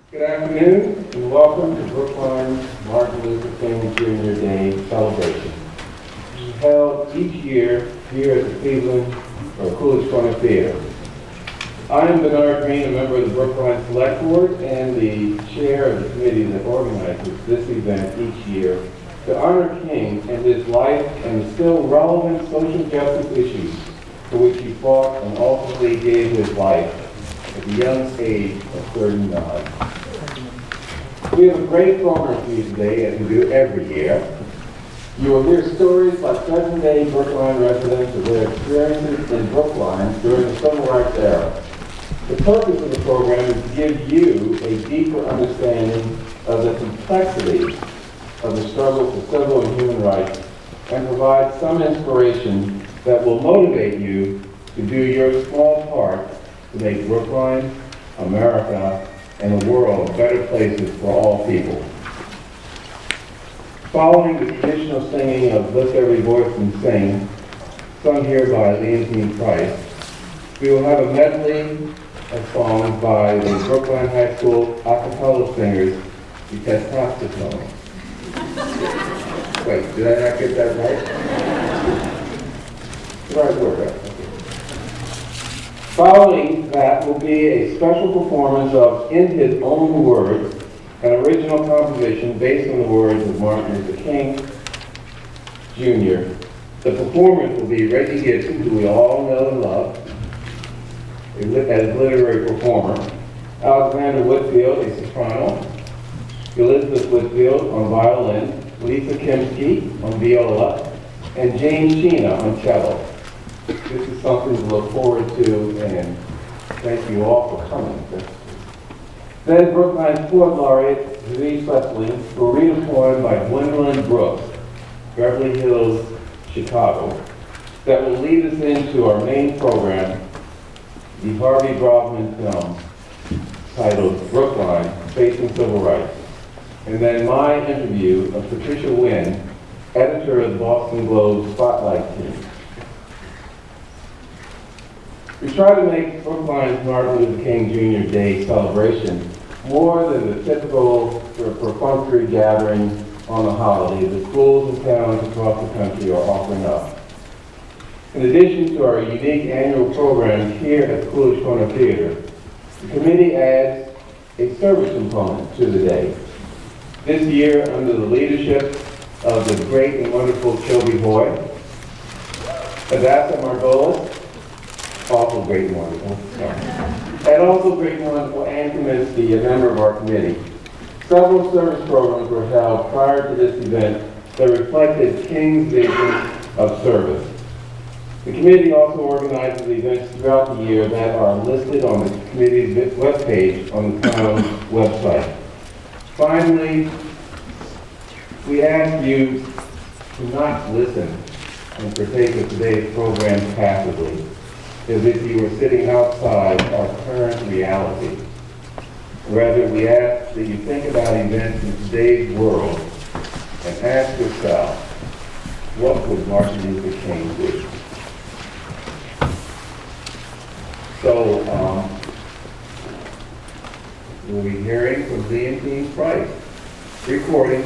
Good afternoon and welcome to Brookline's Martin Luther King Jr. Day Celebration. It's held each year here at the Cleveland or Coolidge Corner Theater. I am Bernard Green, a member of the Brookline Select Board and the chair of the committee that organizes this event each year to honor King and his life and the still relevant social justice issues for which he fought and ultimately gave his life at the young age of 39. We have a great program for you today, as we do every year. You will hear stories by present-day Brookline residents of their experiences in Brookline during the Civil Rights era. The purpose of the program is to give you a deeper understanding of the complexity of the struggle for civil and human rights and provide some inspiration that will motivate you to do your small part to make Brookline, America, and the world better places for all people. Following the traditional singing of Lift Every Voice and Sing, sung here by Leontine Price, we will have a medley of songs by the Brookline High School a cappella singers, the Testosterone. Wait, did I not get that right? The right word, right? Okay. Following that will be a special performance of In His Own Words, an original composition based on the words of Martin Luther King Jr. The performance will be Reggie Gibson, who we all know and love, as a literary performer, Alexander Whitfield, a soprano, Elizabeth Whitfield on violin, Lisa Kimsky on viola, and James Sheena on cello. This is something to look forward to, and thank you all for coming. Then Brookline's Poet Laureate, Louise Wesley, will read a poem by Gwendolyn Brooks, Beverly Hills, Chicago, that will lead us into our main program, the Harvey Brofman film titled Brookline, Facing Civil Rights. And then my interview of Patricia Wynn, editor of the Boston Globe Spotlight team. We try to make Brookline's Martin Luther King Jr. Day celebration more than the typical perfunctory gathering on the holiday that schools and towns across the country are offering up. In addition to our unique annual programs here at the Coolidge Corner Theater, the committee adds a service component to the day. This year, under the leadership of the great and wonderful Shelby Hoy, Adassa Margolis, also great and wonderful, and also great and wonderful Ann Kaminsky, a member of our committee. Several service programs were held prior to this event that reflected King's vision of service. The committee also organizes events throughout the year that are listed on the committee's webpage on the town's website. Finally, we ask you to not listen and partake of today's program passively, as if you were sitting outside our current reality. Rather, we ask that you think about events in today's world and ask yourself, what would Martin Luther King do? So, we'll be hearing from Leontine Price, recording.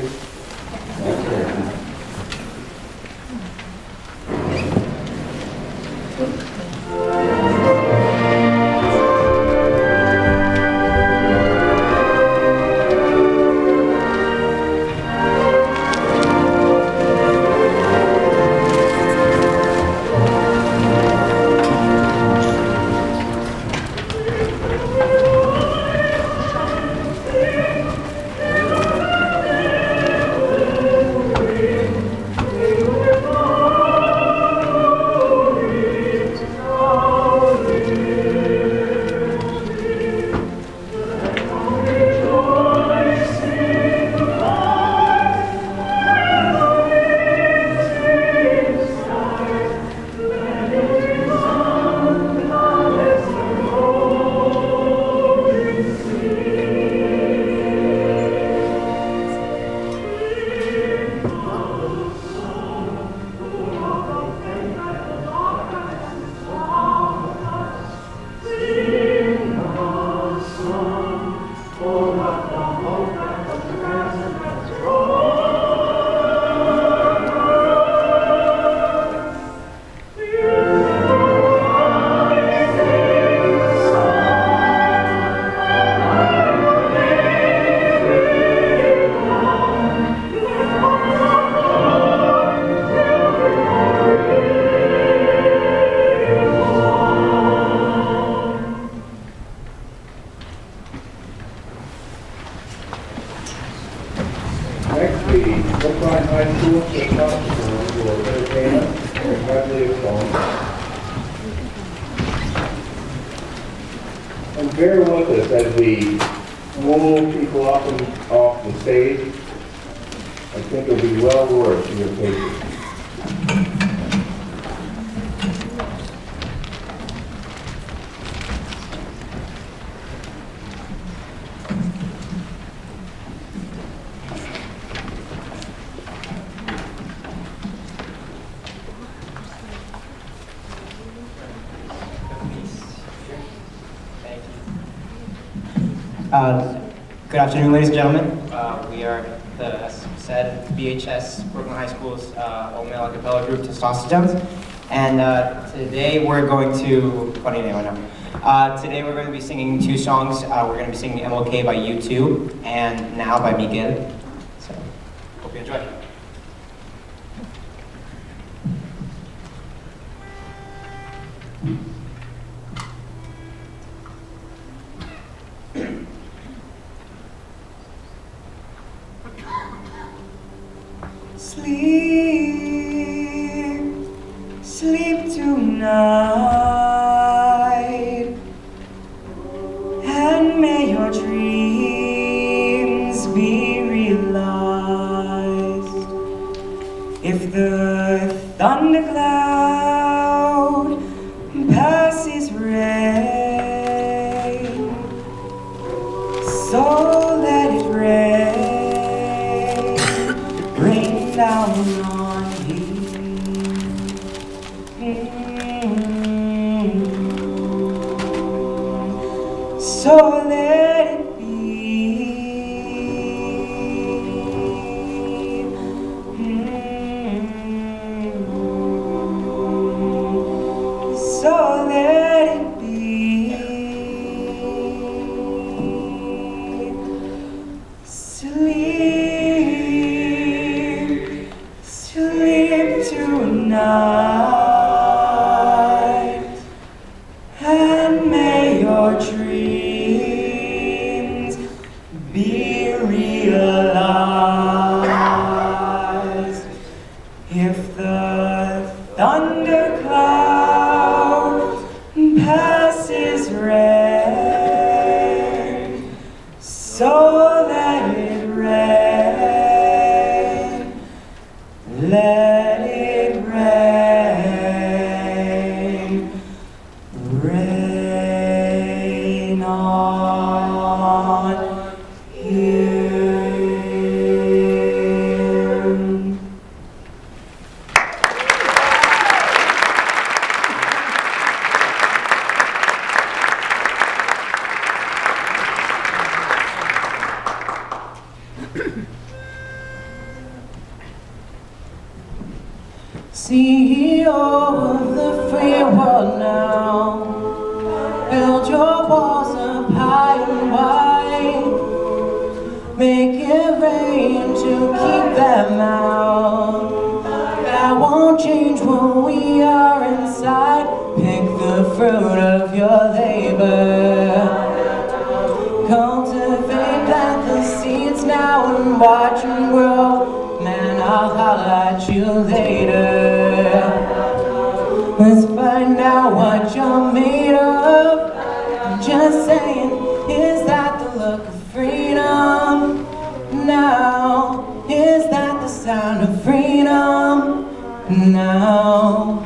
school system will entertain us and medley of songs. And bear with us as we move people up and off the stage. I think it'll be well worth your patience. Good afternoon, ladies and gentlemen. We are the, as said, BHS Brooklyn High School's all-male a cappella group, Testosterone. And today we're going to, funny name, I know. Today we're going to be singing two songs. We're going to be singing MLK by U2 and Now by Miguel. So, hope you enjoy. Sleep, sleep tonight, and may your dreams be realized. If the thundercloud passes rain, so let it rain down on me. So let it be. So let it be. Sleep, sleep tonight, and may your dreams be realized. If the thundercloud passes rain, so let it rain. Let it rain, rain on you. CEO of the free world now, build your walls up high and wide, make it rain to keep them out. That won't change when we are inside. Pick the fruit of your labor, cultivate, plant the seeds now and watch them grow. Man, I'll holler at you later. Let's find out what you're made of. Just saying, is that the look of freedom? Now, is that the sound of freedom? Now,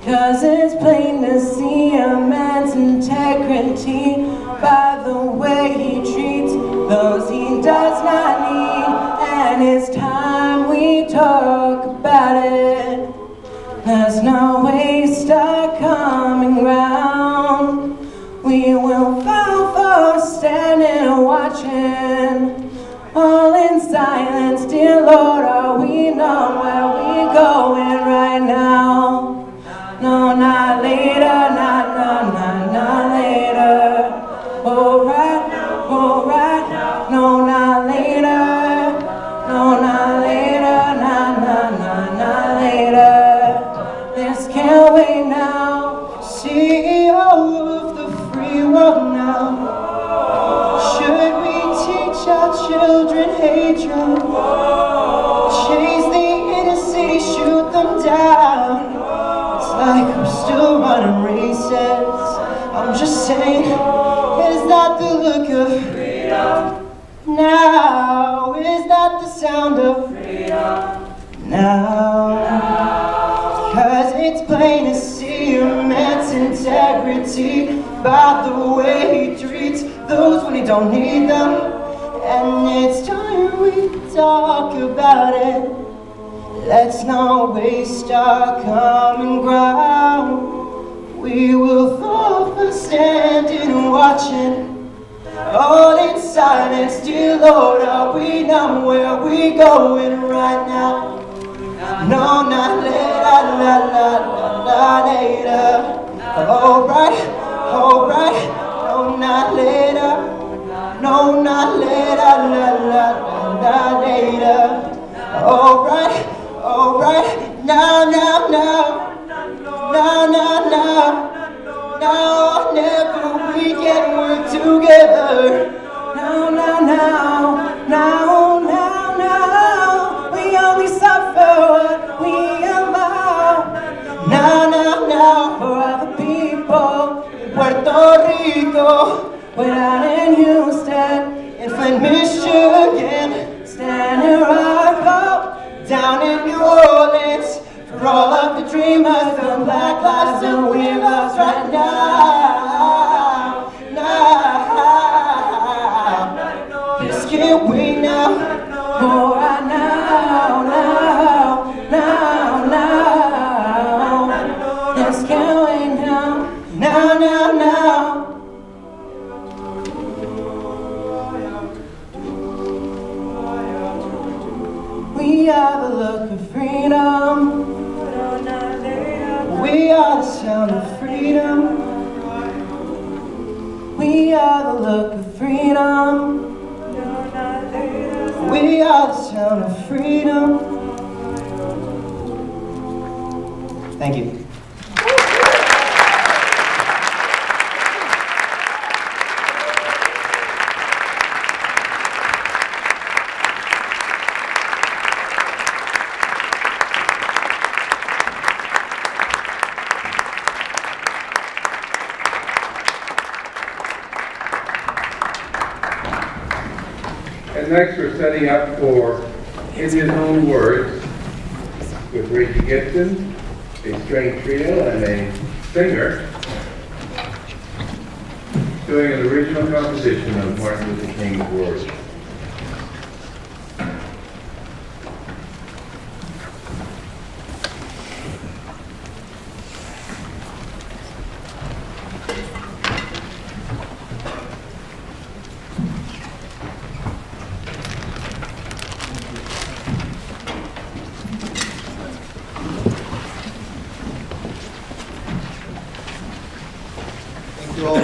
'cause it's plain to see a man's integrity by the way he treats those he does not need. And it's time we talk about it. There's no waster coming round. We will vow for standing and watching, all in silence. Dear Lord, are we know where we're going right now? No, not later, not later. Alright, no, not later. No, not later, not later. This can't wait now. CEO of the free world now. Should we teach our children hatred? Chase the now. 'Cause it's plain to see immense integrity by the way he treats those when he don't need them. And it's time we talk about it. Let's not waste our common ground. We will fall for standing and watching, all in silence. Dear Lord, are we not where we going right now? No, not later, not later. Alright, alright. No, not later. No, not later, not later. Alright, alright. Now, now, now. Now, now, now. Now or never, we can work together. Now, now, now. Now, now, now. We only suffer what we allow. Now, now, now. For other people in Puerto Rico, we're out in Houston, in Flint, Michigan, standing right up, down in New Orleans. For all of the dreamers, the black lives that we lost right now, now. Just can't wait now, oh right now, now, now. Just can't wait now, now, now. We are the look of freedom. We are the sound of freedom. We are the look of freedom. We are the sound of freedom. Thank you. And next, we're setting up for In His Own Words with Reggie Gibson, a string trio and a singer, doing an original composition of Martin Luther King's words. Thank you all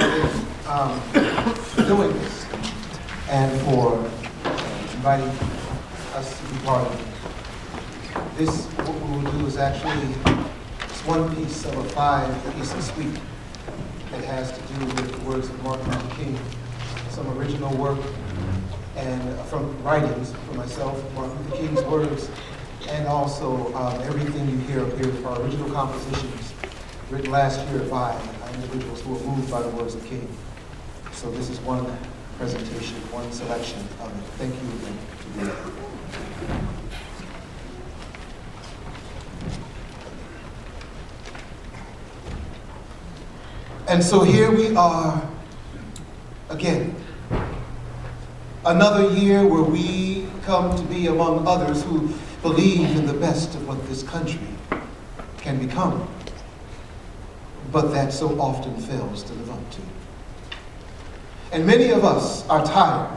for doing this and for inviting us to be part of it. This, what we will do is actually, it's one piece of a 5-piece suite that has to do with the words of Martin Luther King, some original work and from writings from myself, Martin Luther King's words, and also everything you hear up here are original compositions written last year by individuals who were moved by the words of King. So this is one presentation, one selection of it. Thank you again to be here. And so here we are again. Another year where we come to be among others who believe in the best of what this country can become, but that so often fails to live up to. And many of us are tired,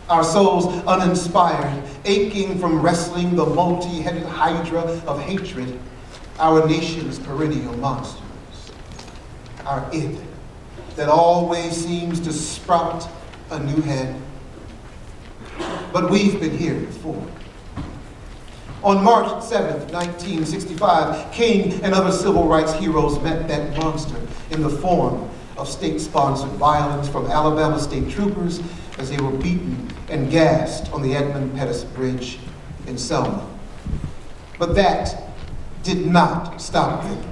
our souls uninspired, aching from wrestling the multi-headed hydra of hatred, our nation's perennial monsters, our id that always seems to sprout a new head. But we've been here before. On March 7th, 1965, King and other civil rights heroes met that monster in the form of state-sponsored violence from Alabama state troopers as they were beaten and gassed on the Edmund Pettus Bridge in Selma. But that did not stop them.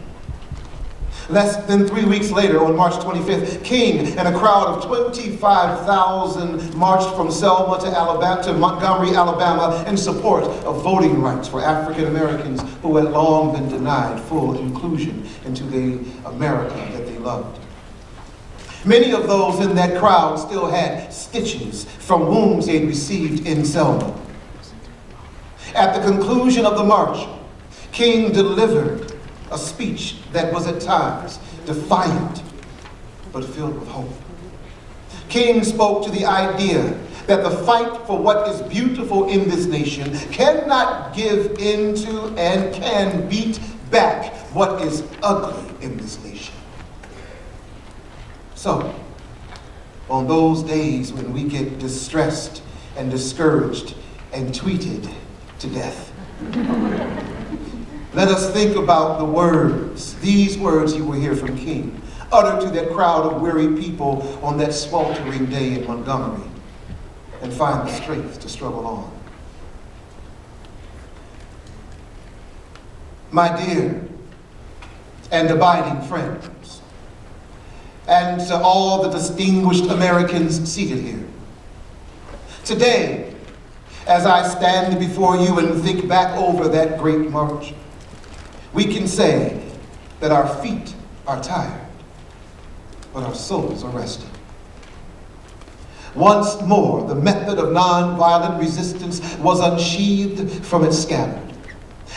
Less than 3 weeks later, on March 25th, King and a crowd of 25,000 marched from Selma to Montgomery, Alabama, in support of voting rights for African Americans who had long been denied full inclusion into the America that they loved. Many of those in that crowd still had stitches from wounds they had received in Selma. At the conclusion of the march, King delivered a speech that was at times defiant, but filled with hope. King spoke to the idea that the fight for what is beautiful in this nation cannot give into and can beat back what is ugly in this nation. So, on those days when we get distressed and discouraged and tweeted to death, let us think about the words, these words you will hear from King, uttered to that crowd of weary people on that sweltering day in Montgomery, and find the strength to struggle on. My dear and abiding friends, and to all the distinguished Americans seated here, today, as I stand before you and think back over that great march, we can say that our feet are tired, but our souls are resting. Once more, the method of nonviolent resistance was unsheathed from its scabbard.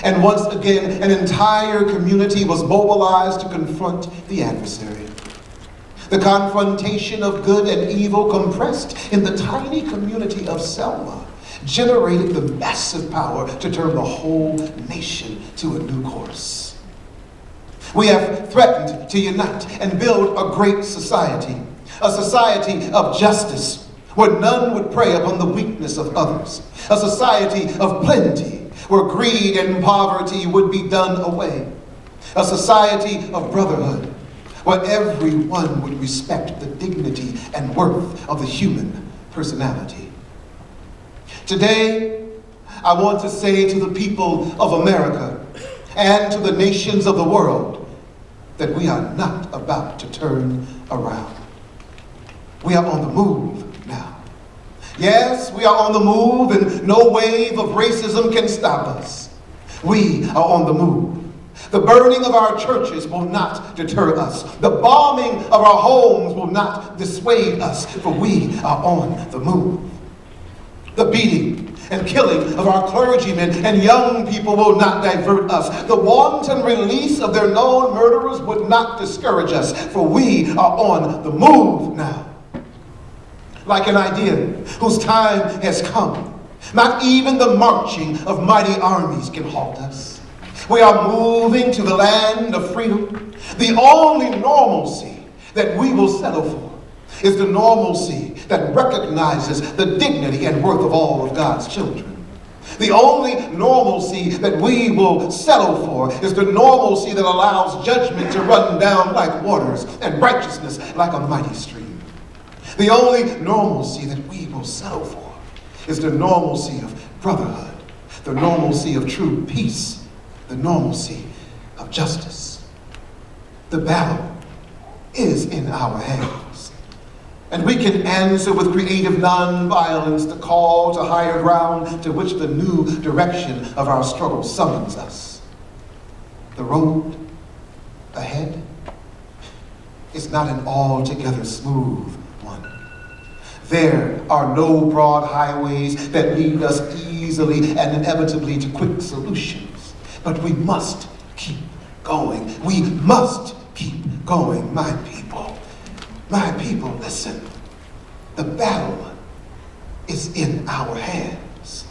And once again, an entire community was mobilized to confront the adversary. The confrontation of good and evil compressed in the tiny community of Selma generated the massive power to turn the whole nation to a new course. We have threatened to unite and build a great society, a society of justice, where none would prey upon the weakness of others, a society of plenty, where greed and poverty would be done away, a society of brotherhood, where everyone would respect the dignity and worth of the human personality. Today, I want to say to the people of America and to the nations of the world that we are not about to turn around. We are on the move now. Yes, we are on the move, and no wave of racism can stop us. We are on the move. The burning of our churches will not deter us. The bombing of our homes will not dissuade us, for we are on the move. The beating and killing of our clergymen and young people will not divert us. The wanton release of their known murderers would not discourage us, for we are on the move now. Like an idea whose time has come, not even the marching of mighty armies can halt us. We are moving to the land of freedom. The only normalcy that we will settle for is the normalcy that recognizes the dignity and worth of all of God's children. The only normalcy that we will settle for is the normalcy that allows judgment to run down like waters and righteousness like a mighty stream. The only normalcy that we will settle for is the normalcy of brotherhood, the normalcy of true peace, the normalcy of justice. The battle is in our hands, and we can answer with creative nonviolence the call to higher ground to which the new direction of our struggle summons us. The road ahead is not an altogether smooth one. There are no broad highways that lead us easily and inevitably to quick solutions. But we must keep going. We must keep going, my people. My people, listen. The battle is in our hands.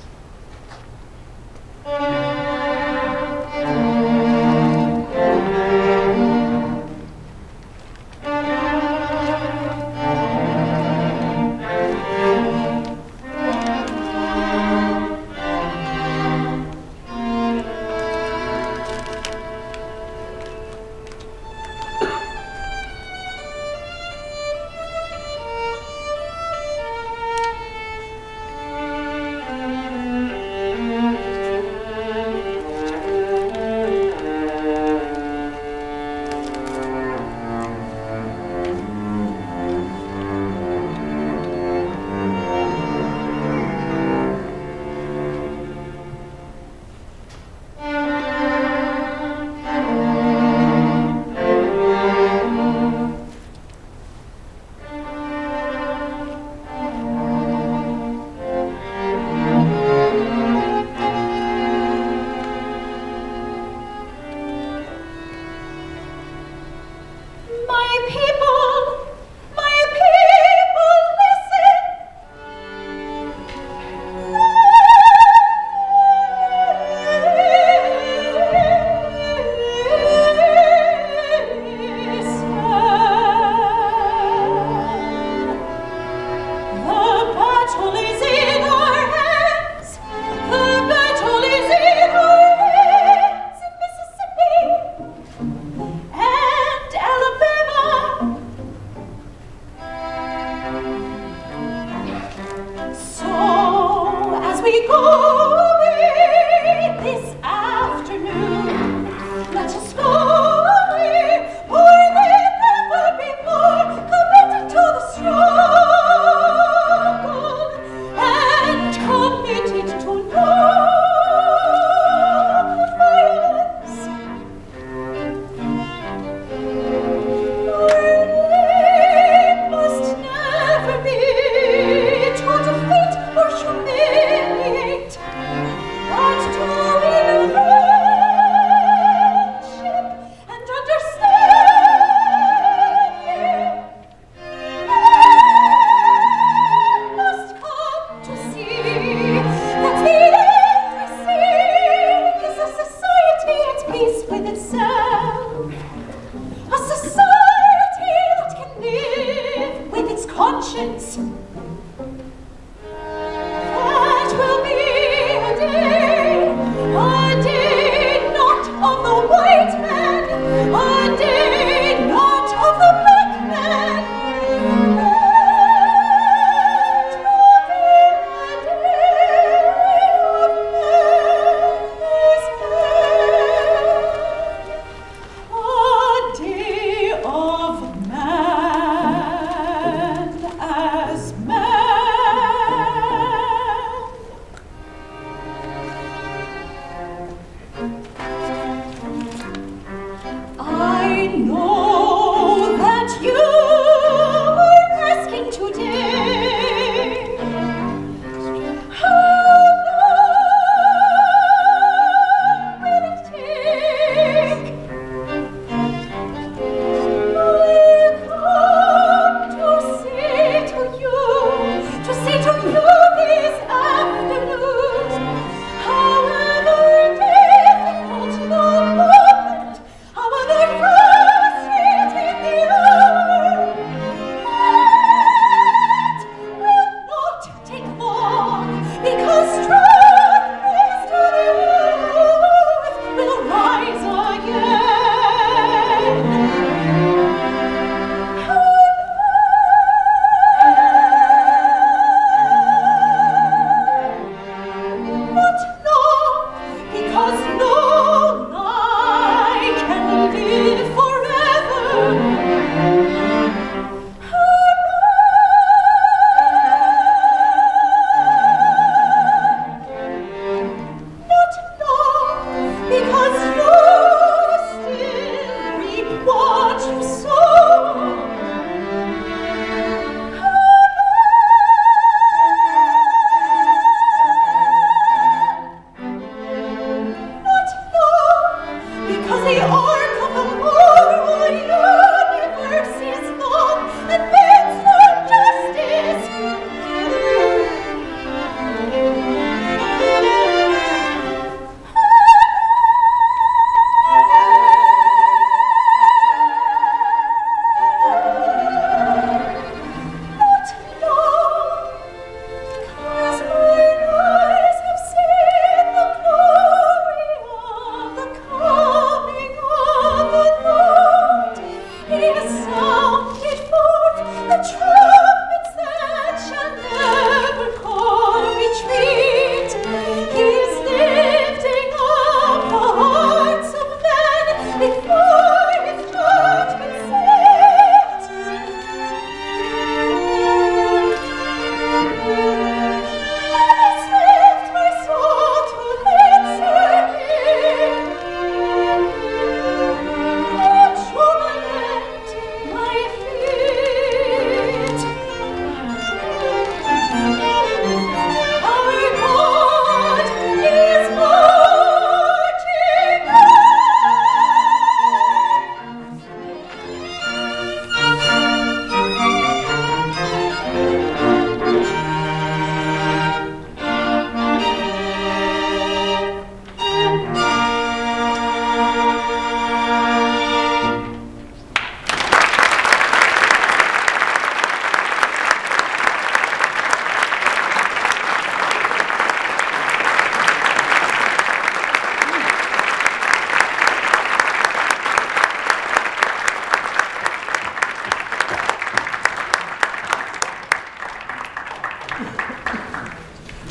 itself. A society that can live with its conscience. That will be a day not of the white man, a day not of the black man.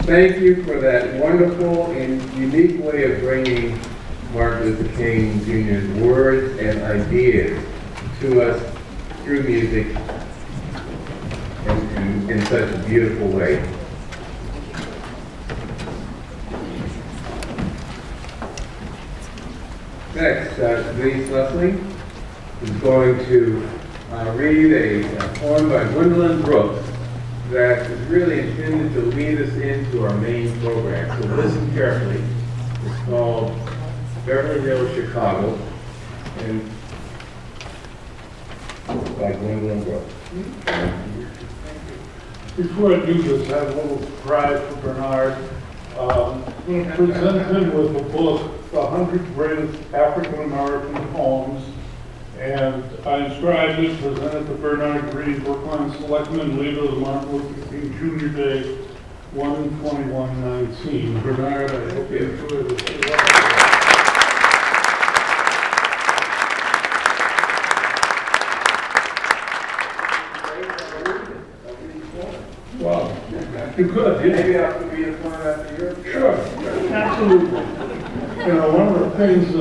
Thank you for that wonderful and unique way of bringing Martin Luther King Jr.'s words and ideas to us through music in such a beautiful way. Next, Denise Leslie is going to read a poem by Gwendolyn Brooks that is really intended to lead us into our main program. So listen carefully. It's called Beverly Hills, Chicago, and by Gwendolyn Brooks. Before I do this, I have a little prize for Bernard. I'm going to present him with a book the 100 greatest African-American poems, and I inscribed it, presented to Bernard Green, Brookline Selectman, leader of the Martin Luther King Jr. Day, 1/21/19. Bernard, I hope you enjoy this. Well, you could, yeah. Maybe have to be in front after your. Sure, absolutely. You know, one of the things,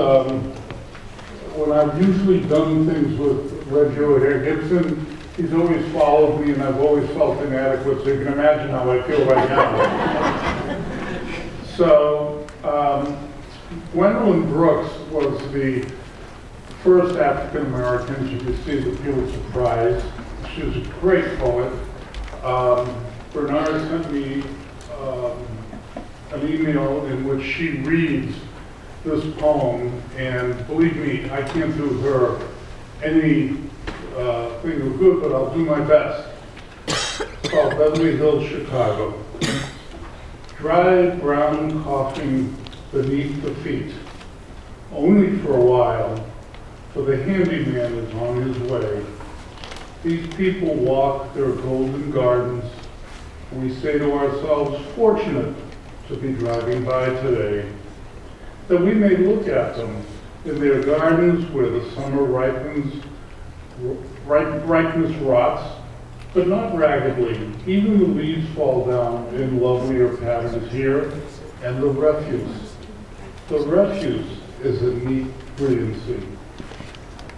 when I've usually done things with Reggio Hare Gibson, he's always followed me and I've always felt inadequate, so you can imagine how I feel right now. So, Gwendolyn Brooks was the first African-American. You can see the Pulitzer Prize. She was a great poet. Bernard sent me an email in which she reads this poem, and believe me, I can't do her any thing of good, but I'll do my best. It's called Beverly Hills, Chicago. Dry brown coughing beneath the feet, only for a while, for the handyman is on his way. These people walk their golden gardens. We say to ourselves, fortunate to be driving by today, that we may look at them in their gardens where the summer ripeness rots, but not raggedly. Even the leaves fall down in lovelier patterns here, and the refuse is a neat brilliancy.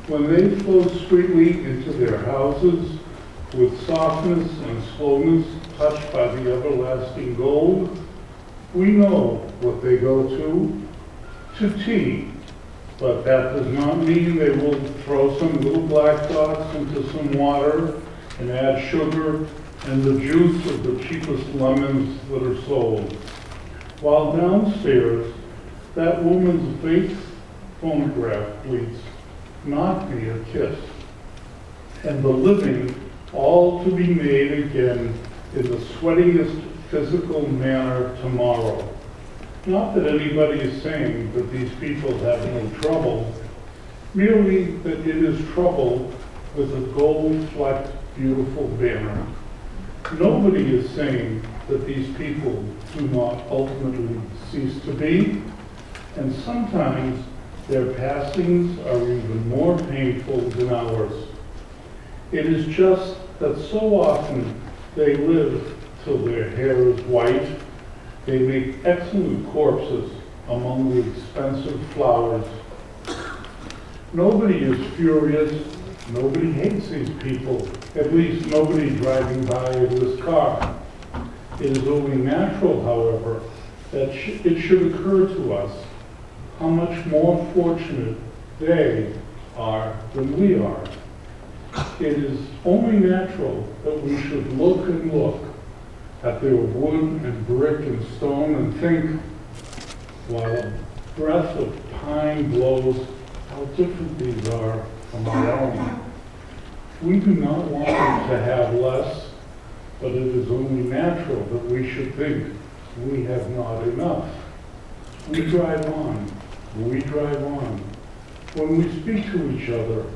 When they flow sweetly into their houses with softness and slowness touched by the everlasting gold, we know what they go to tea. But that does not mean they will throw some little black dots into some water and add sugar and the juice of the cheapest lemons that are sold. While downstairs, that woman's fake phonograph bleats, "Knock me a kiss," and the living all to be made again in the sweatiest physical manner tomorrow. Not that anybody is saying that these people have no trouble, merely that it is trouble with a gold-flecked, beautiful banner. Nobody is saying that these people do not ultimately cease to be, and sometimes their passings are even more painful than ours. It is just that so often they live till their hair is white. They make excellent corpses among the expensive flowers. Nobody is furious. Nobody hates these people. At least nobody driving by in this car. It is only natural, however, that it should occur to us how much more fortunate they are than we are. It is only natural that we should look and look at their wood and brick and stone and think, while a breath of pine blows, how different these are from our own. We do not want them to have less, but it is only natural that we should think we have not enough. We drive on. We drive on. When we speak to each other,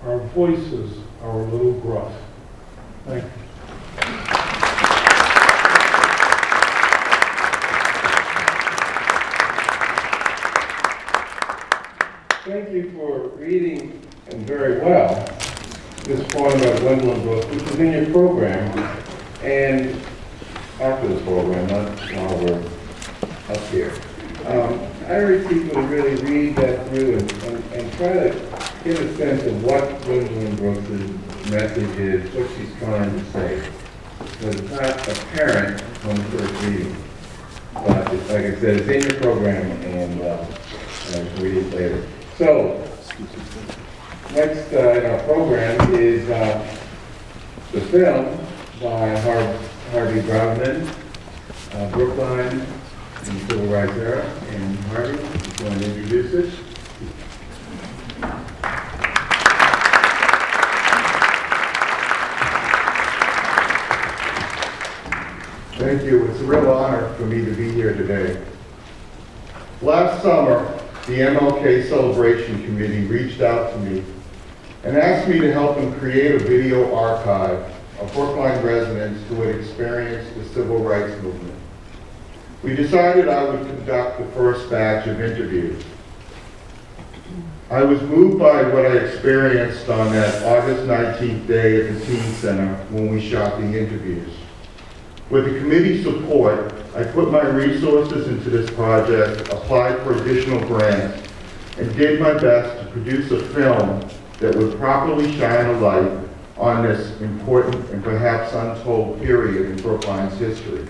our voices are a little gruff. Thank you. Thank you for reading, and very well, this poem by Gwendolyn Brooks, which is in your program, and after the program, not while we're up here. I urge people to really read that through and try to get a sense of what Gwendolyn Brooks' message is, what she's trying to say. Because it's not apparent on the first reading. But it's, like I said, it's in your program, and read it later. So, next in our program is the film by Harvey Brownman, Brookline, and Civil Rights Era. And Harvey is going to introduce it. Thank you. It's a real honor for me to be here today. Last summer, the MLK Celebration Committee reached out to me and asked me to help them create a video archive of Brookline residents who had experienced the civil rights movement. We decided I would conduct the first batch of interviews. I was moved by what I experienced on that August 19th day at the Teen Center when we shot the interviews. With the committee's support, I put my resources into this project, applied for additional grants, and did my best to produce a film that would properly shine a light on this important and perhaps untold period in Brookline's history.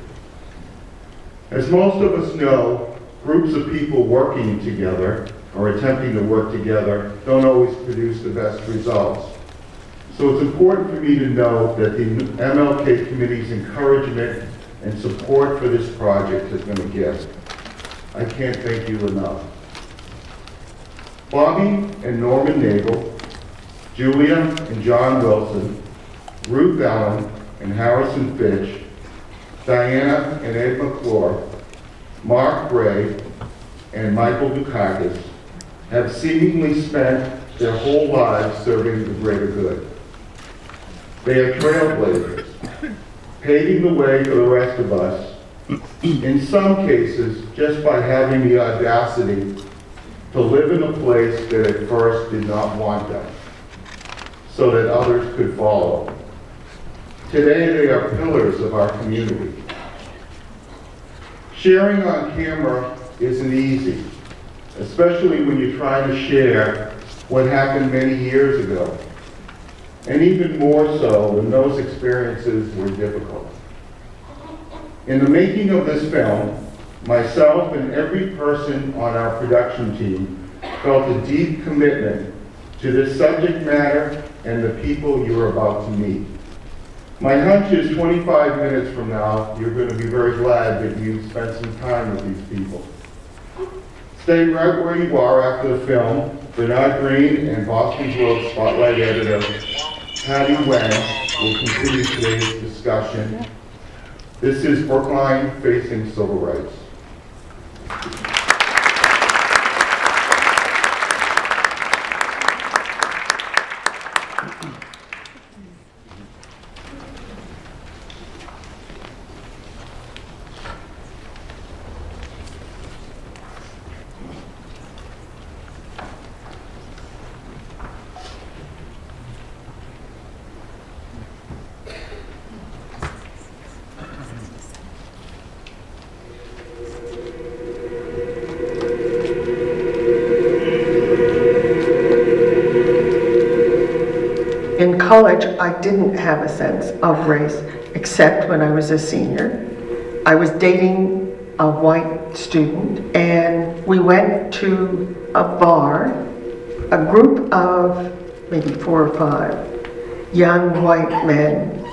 As most of us know, groups of people working together or attempting to work together don't always produce the best results. So it's important for me to know that the MLK Committee's encouragement and support for this project has been a gift. I can't thank you enough. Bobby and Norman Nagel, Julia and John Wilson, Ruth Allen and Harrison Fitch, Diana and Ed McClure, Mark Gray, and Michael Dukakis have seemingly spent their whole lives serving the greater good. They are trailblazers, paving the way for the rest of us, in some cases just by having the audacity to live in a place that at first did not want them, so that others could follow. Today they are pillars of our community. Sharing on camera isn't easy, especially when you're trying to share what happened many years ago, and even more so when those experiences were difficult. In the making of this film, myself and every person on our production team felt a deep commitment to this subject matter and the people you're about to meet. My hunch is 25 minutes from now, you're going to be very glad that you spent some time with these people. Stay right where you are after the film. Bernard Green and Boston Globe Spotlight editor Patty Wen will continue today's discussion. This is Brookline Facing Civil Rights. In college, I didn't have a sense of race, except when I was a senior. I was dating a white student, and we went to a bar. A group of maybe 4 or 5 young white men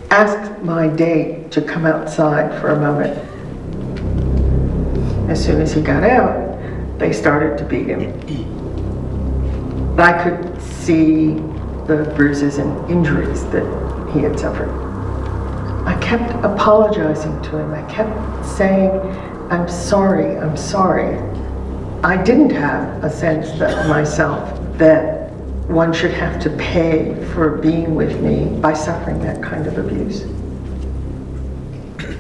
asked my date to come outside for a moment. As soon as he got out, they started to beat him. I could see the bruises and injuries that he had suffered. I kept apologizing to him. I kept saying, I'm sorry, I'm sorry. I didn't have a sense that myself that one should have to pay for being with me by suffering that kind of abuse.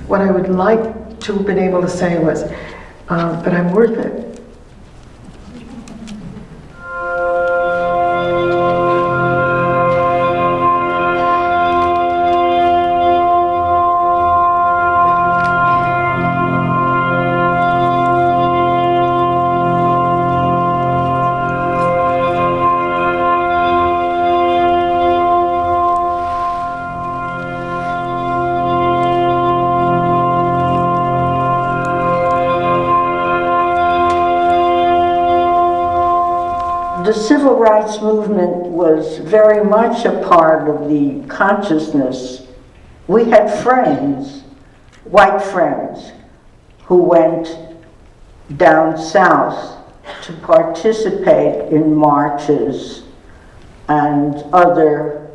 What I would like to have been able to say was, but I'm worth it. The civil rights movement was very much a part of the consciousness. We had friends, white friends, who went down south to participate in marches and other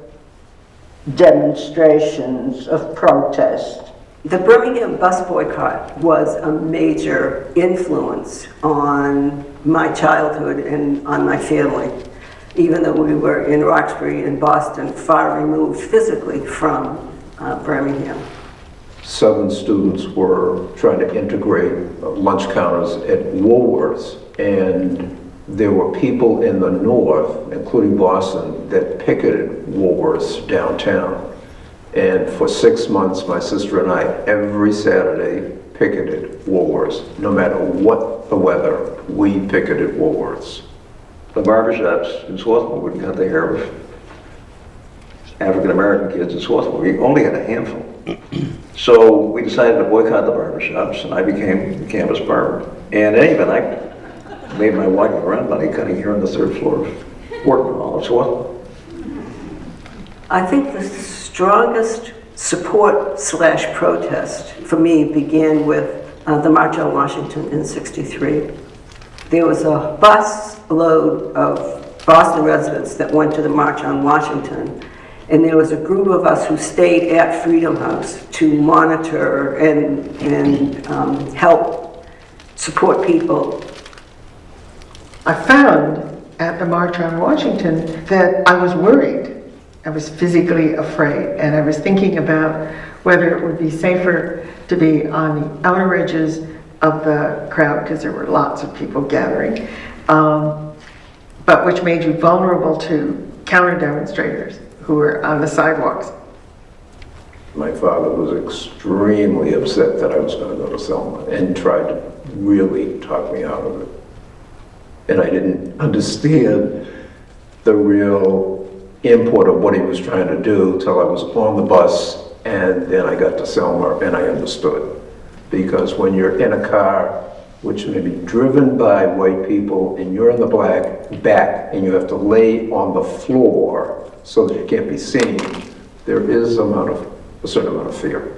demonstrations of protest The Birmingham Bus Boycott was a major influence on my childhood and on my family, even though we were in Roxbury and Boston, far removed physically from Birmingham. Southern students were trying to integrate lunch counters at Woolworths, and there were people in the north, including Boston, that picketed Woolworths downtown. And for 6 months, my sister and I, every Saturday, picketed Woolworths. No matter what the weather, we picketed Woolworths. The barbershops in Swarthmore wouldn't cut the hair of African-American kids in Swarthmore. We only had a handful. So we decided to boycott the barbershops, and I became the campus barber. And in any event, I made my walking around money cutting hair on the 3rd floor of Workman Hall of Swarthmore. I think the strongest support/protest for me began with the March on Washington in '63. There was a bus load of Boston residents that went to the March on Washington, and there was a group of us who stayed at Freedom House to monitor and help support people. I found at the March on Washington that I was worried. I was physically afraid, and I was thinking about whether it would be safer to be on the outer edges of the crowd, because there were lots of people gathering, but which made you vulnerable to counter demonstrators who were on the sidewalks. My father was extremely upset that I was going to go to Selma and tried to really talk me out of it. And I didn't understand the real import of what he was trying to do till I was on the bus, and then I got to Selma and I understood. Because when you're in a car which may be driven by white people and you're in the back and you have to lay on the floor so that you can't be seen, there is a certain amount of fear.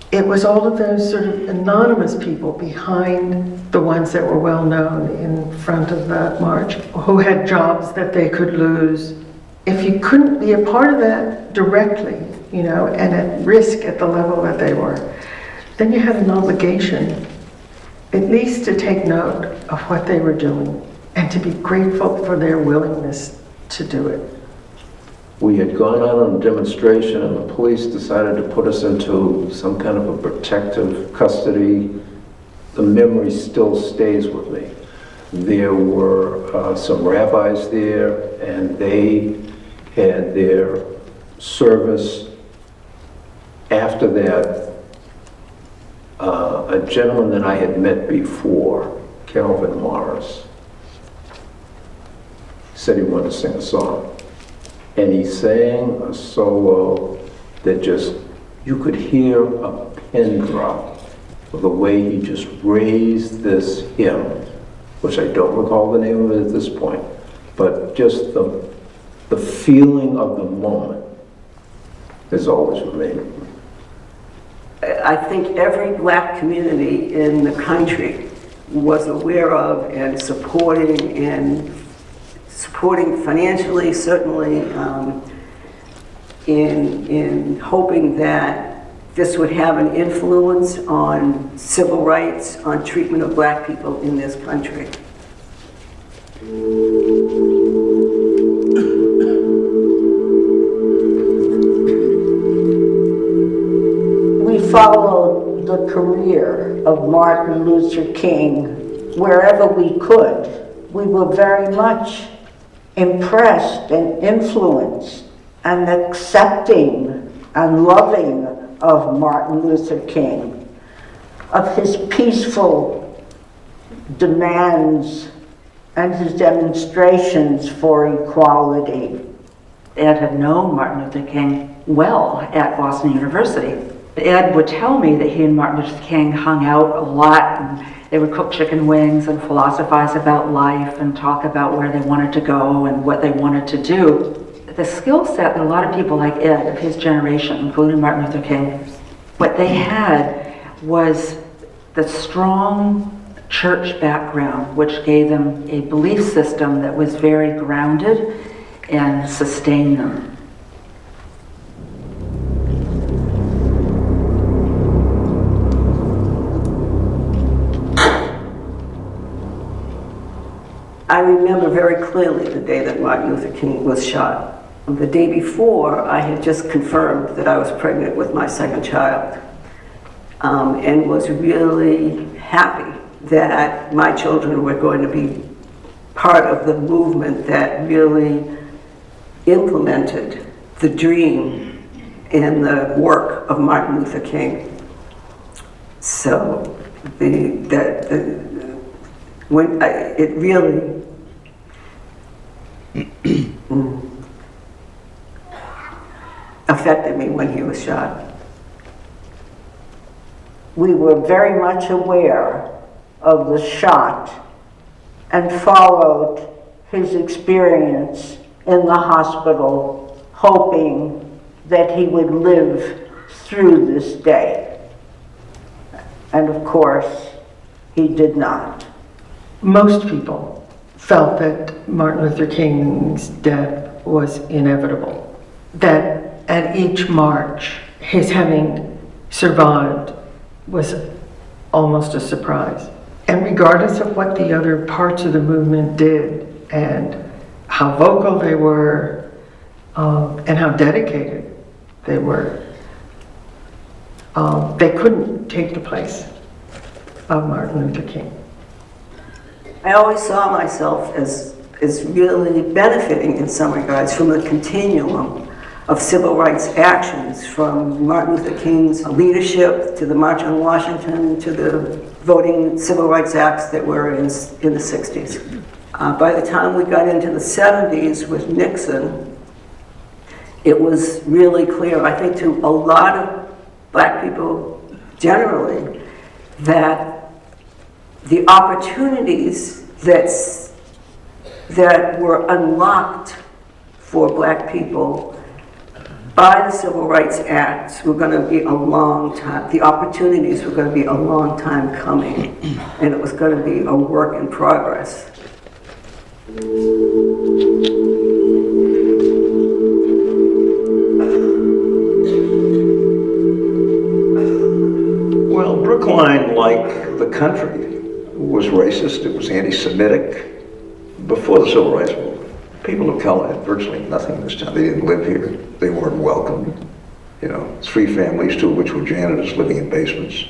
It was all of those sort of anonymous people behind the ones that were well known in front of that march, who had jobs that they could lose. If you couldn't be a part of that directly, you know, and at risk at the level that they were, then you had an obligation at least to take note of what they were doing and to be grateful for their willingness to do it. We had gone out on a demonstration and the police decided to put us into some kind of a protective custody. The memory still stays with me. There were some rabbis there, and they had their service. After that, a gentleman that I had met before, Calvin Morris, said he wanted to sing a song. And he sang a solo that just, you could hear a pin drop of the way he just raised this hymn, which I don't recall the name of it at this point, but just the feeling of the moment has always remained with me. I think every black community in the country was aware of and supporting financially, certainly, in hoping that this would have an influence on civil rights, on treatment of black people in this country. We followed the career of Martin Luther King wherever we could. We were very much impressed and influenced and accepting and loving of Martin Luther King, of his peaceful demands and his demonstrations for equality. Ed had known Martin Luther King well at Boston University. Ed would tell me that he and Martin Luther King hung out a lot, and they would cook chicken wings and philosophize about life and talk about where they wanted to go and what they wanted to do. The skill set that a lot of people like Ed, of his generation, including Martin Luther King, what they had was the strong church background, which gave them a belief system that was very grounded and sustained them. I remember very clearly the day that Martin Luther King was shot. The day before, I had just confirmed that I was pregnant with my second child, and was really happy that my children were going to be part of the movement that really implemented the dream and the work of Martin Luther King. So it really affected me when he was shot. We were very much aware of the shot and followed his experience in the hospital, hoping that he would live through this day. And of course, he did not. Most people felt that Martin Luther King's death was inevitable, that at each march, his having survived was almost a surprise. And regardless of what the other parts of the movement did and how vocal they were and how dedicated they were, they couldn't take the place of Martin Luther King. I always saw myself as really benefiting in some regards from the continuum of civil rights actions, from Martin Luther King's leadership to the March on Washington to the voting civil rights acts that were in the 60s. By the time we got into the 70s with Nixon, it was really clear, I think to a lot of black people generally, that the opportunities that were unlocked for black people by the Civil Rights Acts were going to be a long time, the opportunities were going to be a long time coming, and it was going to be a work in progress. Well, Brookline, like the country, was racist, it was anti-Semitic before the Civil Rights Movement. People of color had virtually nothing in this town. They didn't live here. They weren't welcome. You know, 3 families, 2 of which were janitors living in basements.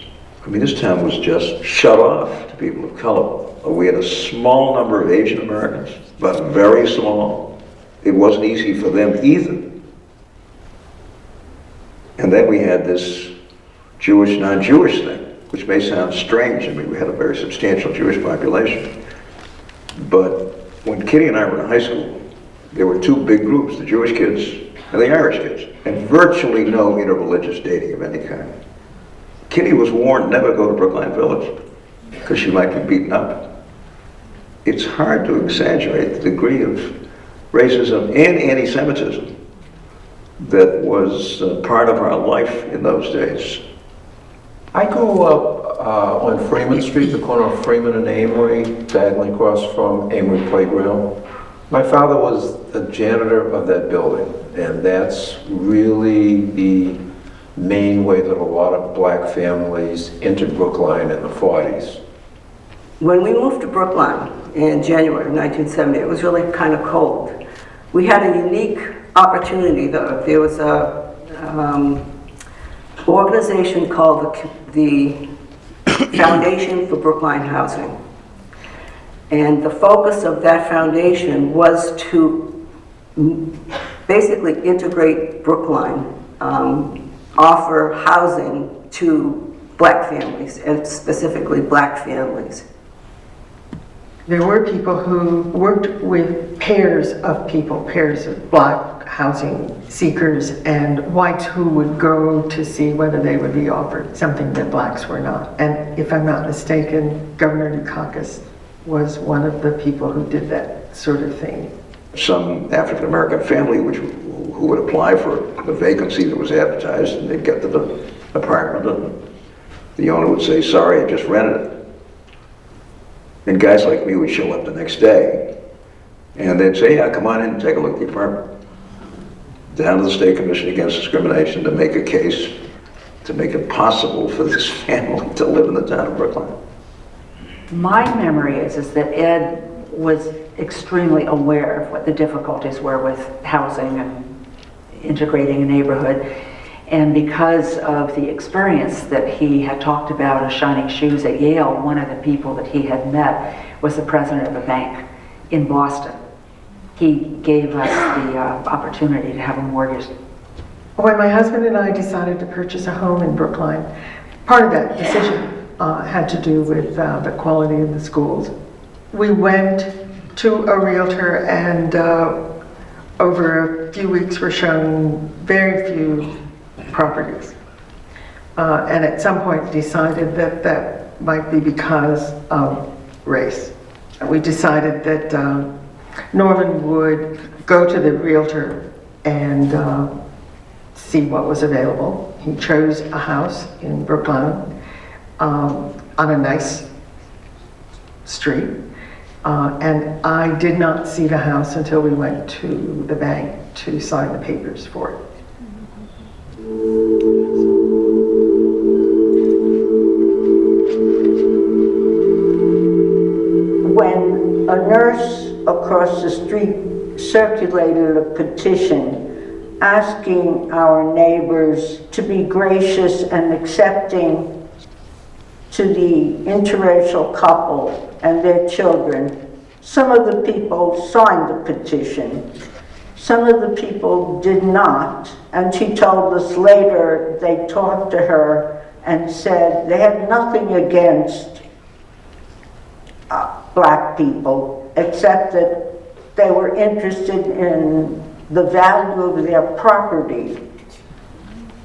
I mean, this town was just shut off to people of color. We had a small number of Asian Americans, but very small. It wasn't easy for them either. And then we had this Jewish, non-Jewish thing, which may sound strange. I mean, we had a very substantial Jewish population. But when Kitty and I were in high school, there were 2 big groups, the Jewish kids and the Irish kids, and virtually no interreligious dating of any kind. Kitty was warned never to go to Brookline Village because she might be beaten up. It's hard to exaggerate the degree of racism and anti-Semitism that was part of our life in those days. I grew up on Freeman Street, the corner of Freeman and Amory, diagonally across from Amory Playground. My father was the janitor of that building, and that's really the main way that a lot of black families entered Brookline in the 40s. When we moved to Brookline in January of 1970, it was really kind of cold. We had a unique opportunity though. There was a organization called the Foundation for Brookline Housing. And the focus of that foundation was to basically integrate Brookline, offer housing to black families, and specifically black families. There were people who worked with pairs of people, pairs of black housing seekers and whites who would go to see whether they would be offered something that blacks were not. And if I'm not mistaken, Governor Dukakis was one of the people who did that sort of thing. Some African-American family who would apply for the vacancy that was advertised, and they'd get to the apartment, and the owner would say, sorry, I just rented it. And guys like me would show up the next day, and they'd say, yeah, come on in and take a look at the apartment. Down to the State Commission Against Discrimination to make a case to make it possible for this family to live in the town of Brookline. My memory is that Ed was extremely aware of what the difficulties were with housing and integrating a neighborhood. And because of the experience that he had talked about of shining shoes at Yale, one of the people that he had met was the president of a bank in Boston. He gave us the opportunity to have a mortgage. When my husband and I decided to purchase a home in Brookline, part of that decision had to do with the quality of the schools. We went to a realtor and over a few weeks were shown very few properties. And at some point decided that that might be because of race. We decided that Norman would go to the realtor and see what was available. He chose a house in Brookline on a nice street. And I did not see the house until we went to the bank to sign the papers for it. When a nurse across the street circulated a petition asking our neighbors to be gracious and accepting to the interracial couple and their children, some of the people signed the petition. Some of the people did not, and she told us later they talked to her and said they had nothing against black people, except that they were interested in the value of their property.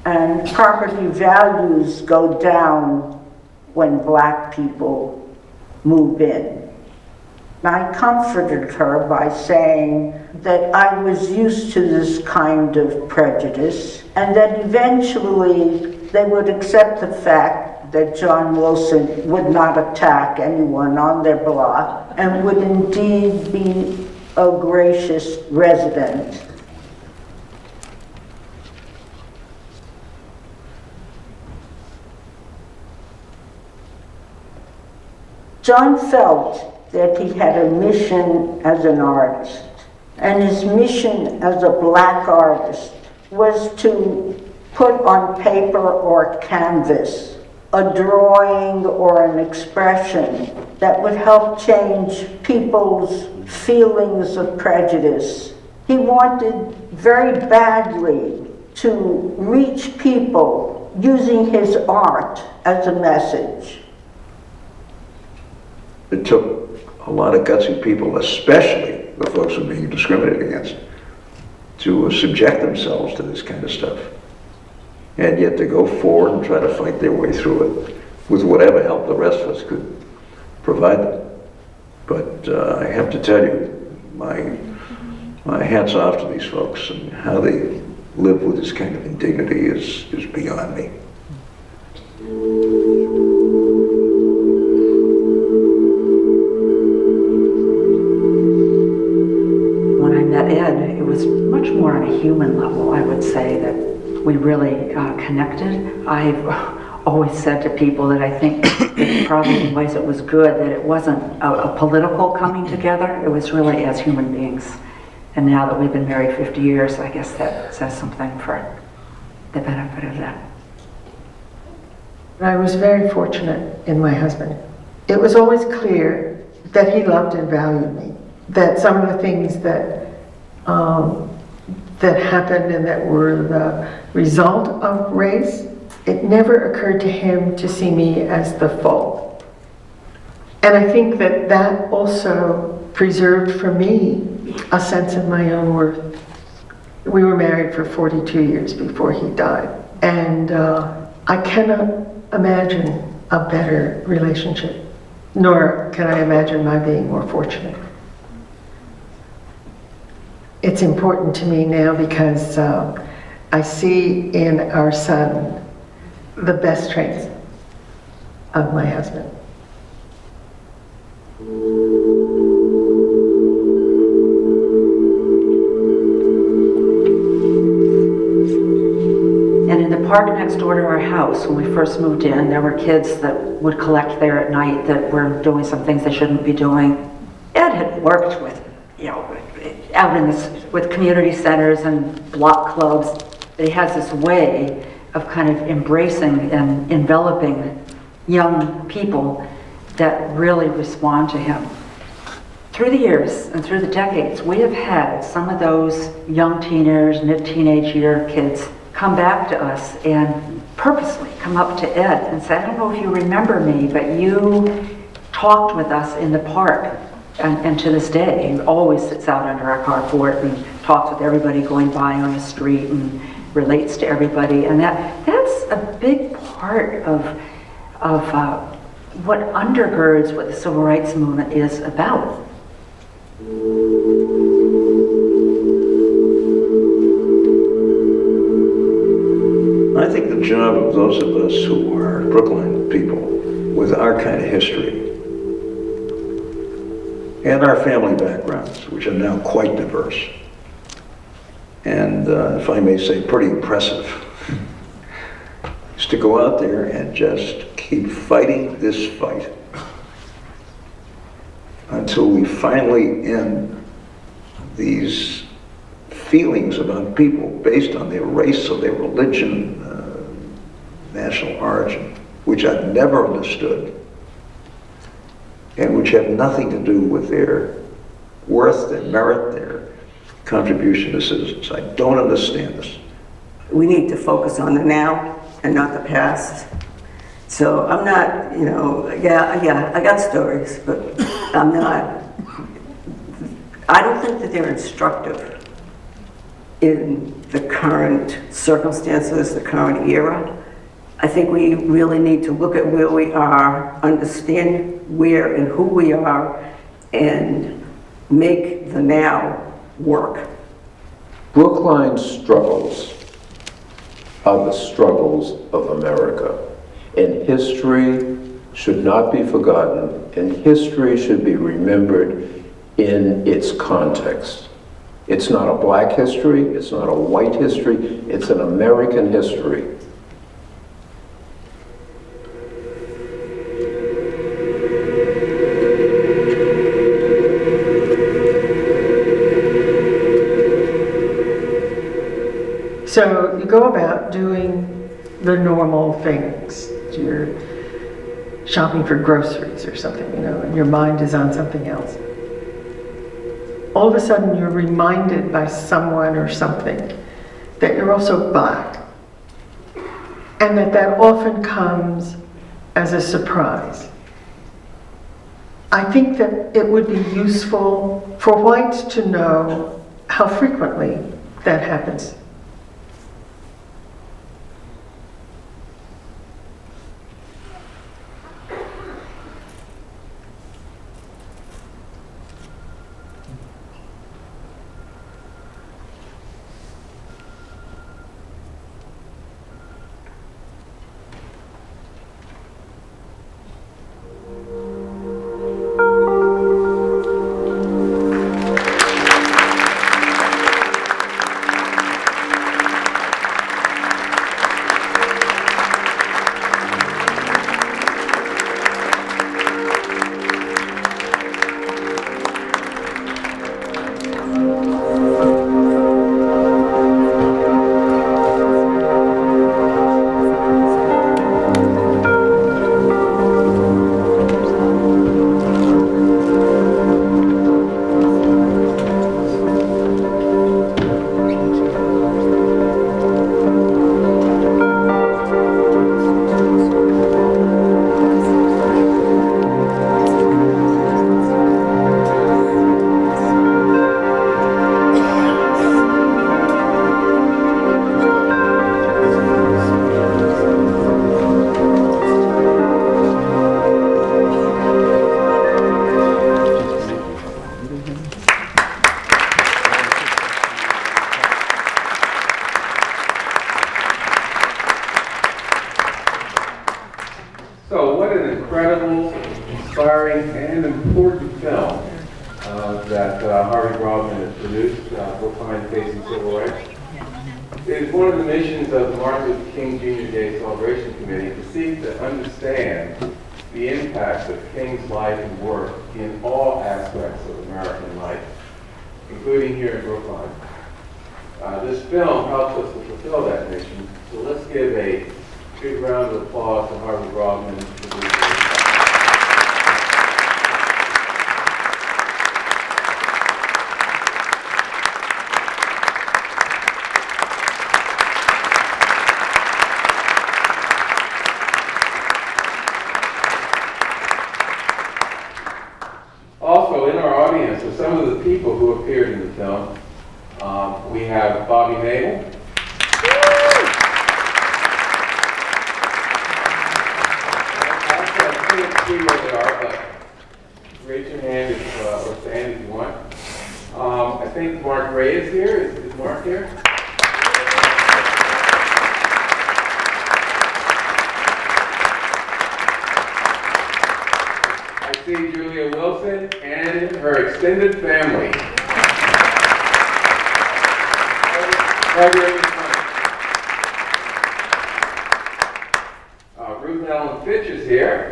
And property values go down when black people move in. I comforted her by saying that I was used to this kind of prejudice and that eventually they would accept the fact that John Wilson would not attack anyone on their block and would indeed be a gracious resident. John felt that he had a mission as an artist, and his mission as a black artist was to put on paper or canvas a drawing or an expression that would help change people's feelings of prejudice. He wanted very badly to reach people using his art as a message. It took a lot of gutsy people, especially the folks who are being discriminated against, to subject themselves to this kind of stuff. And yet to go forward and try to fight their way through it with whatever help the rest of us could provide them. But I have to tell you, my hat's off to these folks, and how they live with this kind of indignity is beyond me. When I met Ed, it was much more on a human level, I would say, that we really connected. I've always said to people that I think that probably in ways it was good that it wasn't a political coming together, it was really as human beings. And now that we've been married 50 years, I guess that says something for the benefit of that. I was very fortunate in my husband. It was always clear that he loved and valued me, that some of the things that that happened and that were the result of race, it never occurred to him to see me as the fault. And I think that that also preserved for me a sense of my own worth. We were married for 42 years before he died. And I cannot imagine a better relationship, nor can I imagine my being more fortunate. It's important to me now because I see in our son the best traits of my husband. And in the park next door to our house, when we first moved in, there were kids that would collect there at night that were doing some things they shouldn't be doing. Ed had worked with, out in this, with community centers and block clubs. He has this way of kind of embracing and enveloping young people that really respond to him. Through the years and through the decades, we have had some of those young teenagers, mid-teenage year kids come back to us and purposely come up to Ed and say, I don't know if you remember me, but you talked with us in the park. And to this day, he always sits out under our carport and talks with everybody going by on the street and relates to everybody. And that's a big part of what undergirds what the civil rights movement is about. I think the job of those of us who are Brookline people with our kind of history and our family backgrounds, which are now quite diverse, and if I may say, pretty impressive, is to go out there and just keep fighting this fight until we finally end these feelings about people based on their race or their religion, national origin, which I've never understood, and which have nothing to do with their worth, their merit, their contribution to citizens. I don't understand this. We need to focus on the now and not the past. So I'm not, I got stories, but I don't think that they're instructive in the current circumstances, the current era. I think we really need to look at where we are, understand where and who we are, and make the now work. Brookline's struggles are the struggles of America. And history should not be forgotten, and history should be remembered in its context. It's not a black history, it's not a white history, it's an American history. So you go about doing the normal things. You're shopping for groceries or something, and your mind is on something else. All of a sudden you're reminded by someone or something that you're also black. And that often comes as a surprise. I think that it would be useful for whites to know how frequently that happens. So what an incredible, inspiring, and important film that Harvey Broadman has produced, Brookline Facing Civil Rights. It is one of the missions of the Martin Luther King Jr. Day Celebration Committee to seek to understand the impact of King's life and work in all aspects of American including here in Brookline. This film helps us to fulfill that mission. So let's give a big round of applause to Harvey Rodman. Also, in our audience are some of the people who appeared in the film. We have Bobby Mabel. I can't see where they are, but raise your hand or stand if you want. I think Mark Ray is here. Is Mark here? I see Julia Wilson and her extended family. Ruth Ellen Fitch is here.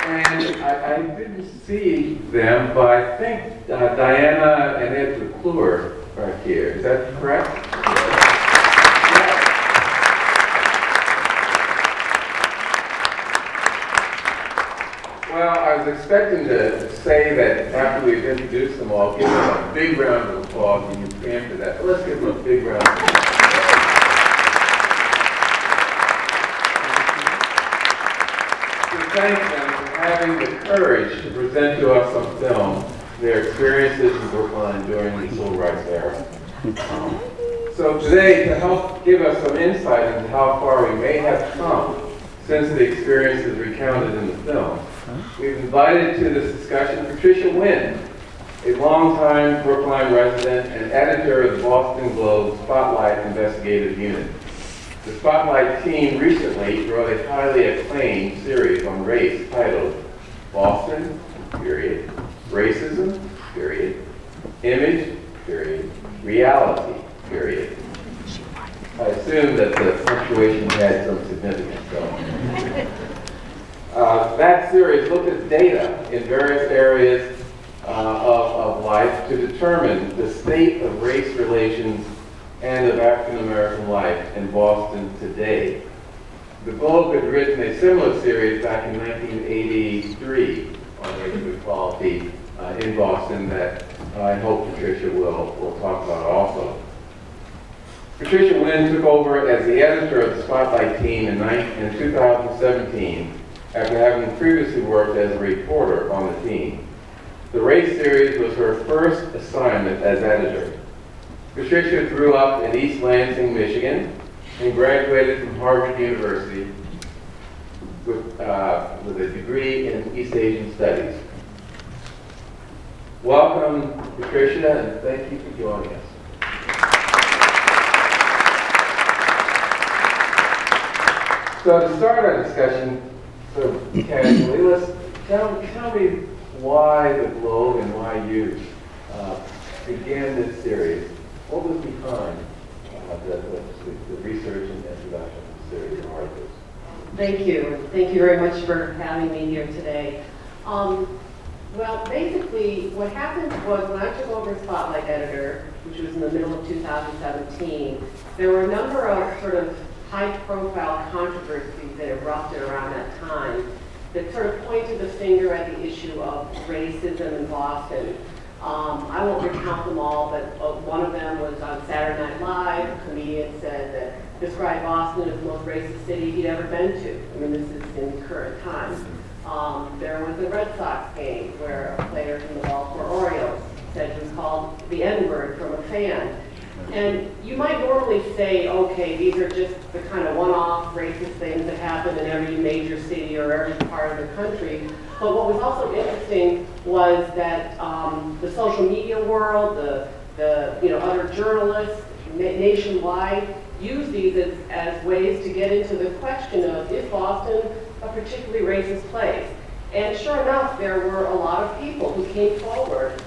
And I didn't see them, but I think Diana and Ed McClure are here. Is that correct? Well, I was expecting to say that after we've introduced them all, give them a big round of applause, and you preempted that. But let's give them a big round of applause. To thank them for having the courage to present to us on film their experiences in Brookline during the Civil Rights era. So today, to help give us some insight into how far we may have come since the experiences recounted in the film, we've invited to this discussion Patricia Wynn, a longtime Brookline resident and editor of the Boston Globe Spotlight Investigative Unit. The Spotlight team recently wrote a highly acclaimed series on race titled Boston, period, Racism, period, Image, period, Reality, period. I assume that the punctuation had some significance, that series looked at data in various areas of life to determine the state of race relations and of African American life in Boston today. The Globe had written a similar series back in 1983 on racial equality in Boston that I hope Patricia will talk about also. Patricia Wynn took over as the editor of the Spotlight team in 2017 after having previously worked as a reporter on the team. The race series was her first assignment as editor. Patricia grew up in East Lansing, Michigan, and graduated from Harvard University with a degree in East Asian Studies. Welcome, Patricia, and thank you for joining us. So to start our discussion, so casually, tell me why the Globe and why you began this series. What was behind the research and introduction of the series of articles? Thank you. Thank you very much for having me here today. Well, basically, what happened was when I took over as Spotlight editor, which was in the middle of 2017, there were a number of sort of high-profile controversies that erupted around that time that sort of pointed the finger at the issue of racism in Boston. I won't recount them all, but one of them was on Saturday Night Live. A comedian said that described Boston as the most racist city he'd ever been to. I mean, this is in current times. There was a Red Sox game where a player from the Baltimore Orioles said he was called the N-word from a fan. And you might normally say, okay, these are just the kind of one-off racist things that happen in every major city or every part of the country. But what was also interesting was that the social media world, the other journalists nationwide use these as ways to get into the question of, is Boston a particularly racist place? And sure enough, there were a lot of people who came forward,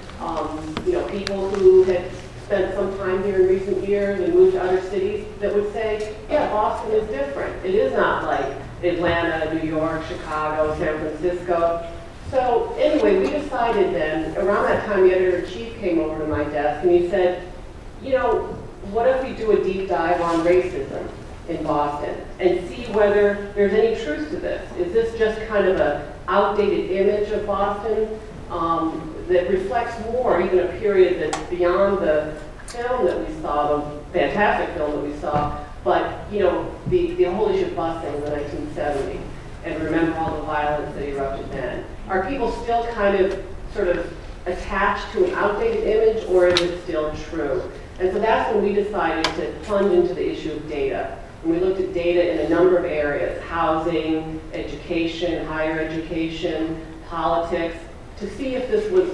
people who had spent some time here in recent years and moved to other cities that would say, yeah, Boston is different. It is not like Atlanta, New York, Chicago, San Francisco. So anyway, we decided then, around that time, the editor-in-chief came over to my desk and he said, you know, what if we do a deep dive on racism in Boston and see whether there's any truth to this? Is this just kind of an outdated image of Boston that reflects more, even a period that's beyond the film that we saw, the fantastic film that we saw, but, you know, the whole issue of busing in the 1970s, and remember all the violence that erupted then. Are people still kind of sort of attached to an outdated image, or is it still true? And so that's when we decided to plunge into the issue of data. And we looked at data in a number of areas: housing, education, higher education, politics, to see if this was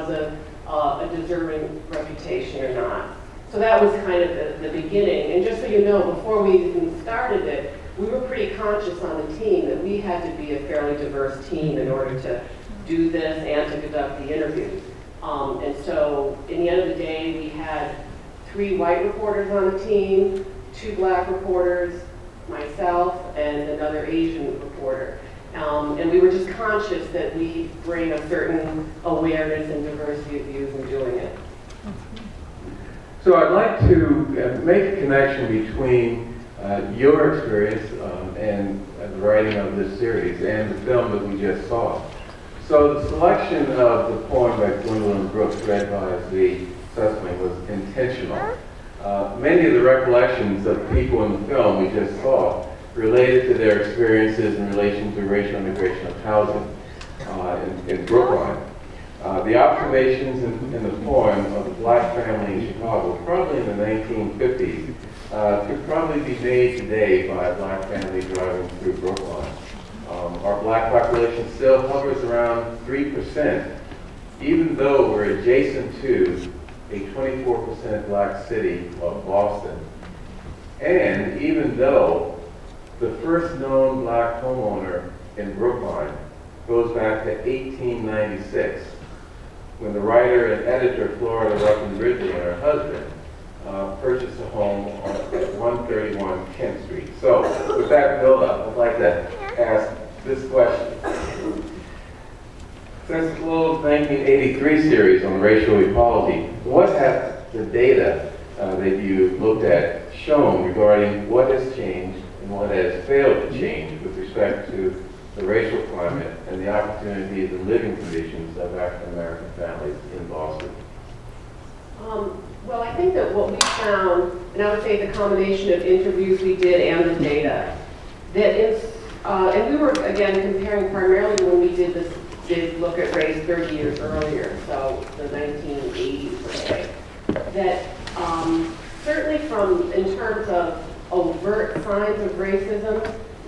a deserving reputation or not. So that was kind of the beginning. And just so you know, before we even started it, we were pretty conscious on the team that we had to be a fairly diverse team in order to do this and to conduct the interviews. And so, in the end of the day, we had 3 white reporters on the team, 2 black reporters, myself, and another Asian reporter. And we were just conscious that we bring a certain awareness and diversity of views in doing it. So I'd like to make a connection between your experience and the writing of this series and the film that we just saw. So the selection of the poem by Gwendolyn Brooks, read by Z. Sussman, was intentional. Many of the recollections of people in the film we just saw related to their experiences in relation to racial integration of housing in Brookline. The observations in the poem of the black family in Chicago, probably in the 1950s, could probably be made today by a black family driving through Brookline. Our black population still hovers around 3%, even though we're adjacent to a 24% black city of Boston. And even though the first known black homeowner in Brookline goes back to 1896, when the writer and editor Florida Ruffin Ridley and her husband purchased a home at 131 Kent Street. So with that build-up, I'd like to ask this question. Since the closed 1983 series on racial equality, what have the data that you looked at shown regarding what has changed and what has failed to change with respect to the racial climate and the opportunities and living conditions of African American families in Boston? Well, I think that what we found, and I would say the combination of interviews we did and the data, that is, and we were again comparing primarily to when we did look at race 30 years earlier, so the 1980s per se, that certainly in terms of overt signs of racism,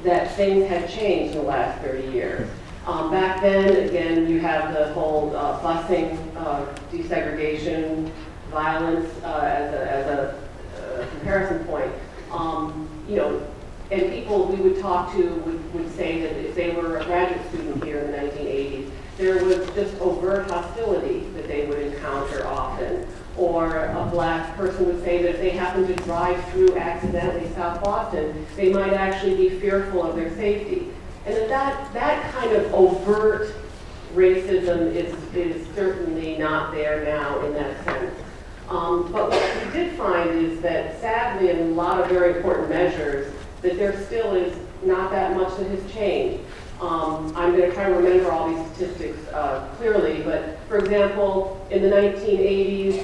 that things had changed in the last 30 years. Back then, again, you have the whole busing, desegregation, violence as a comparison point. You know, and people we would talk to would say that if they were a graduate student here in the 1980s, there was just overt hostility that they would encounter often. Or a black person would say that if they happened to drive through accidentally South Boston, they might actually be fearful of their safety. And that kind of overt racism is certainly not there now in that sense. But what we did find is that sadly in a lot of very important measures, that there still is not that much that has changed. I'm going to try to remember all these statistics clearly, but for example, in the 1980s,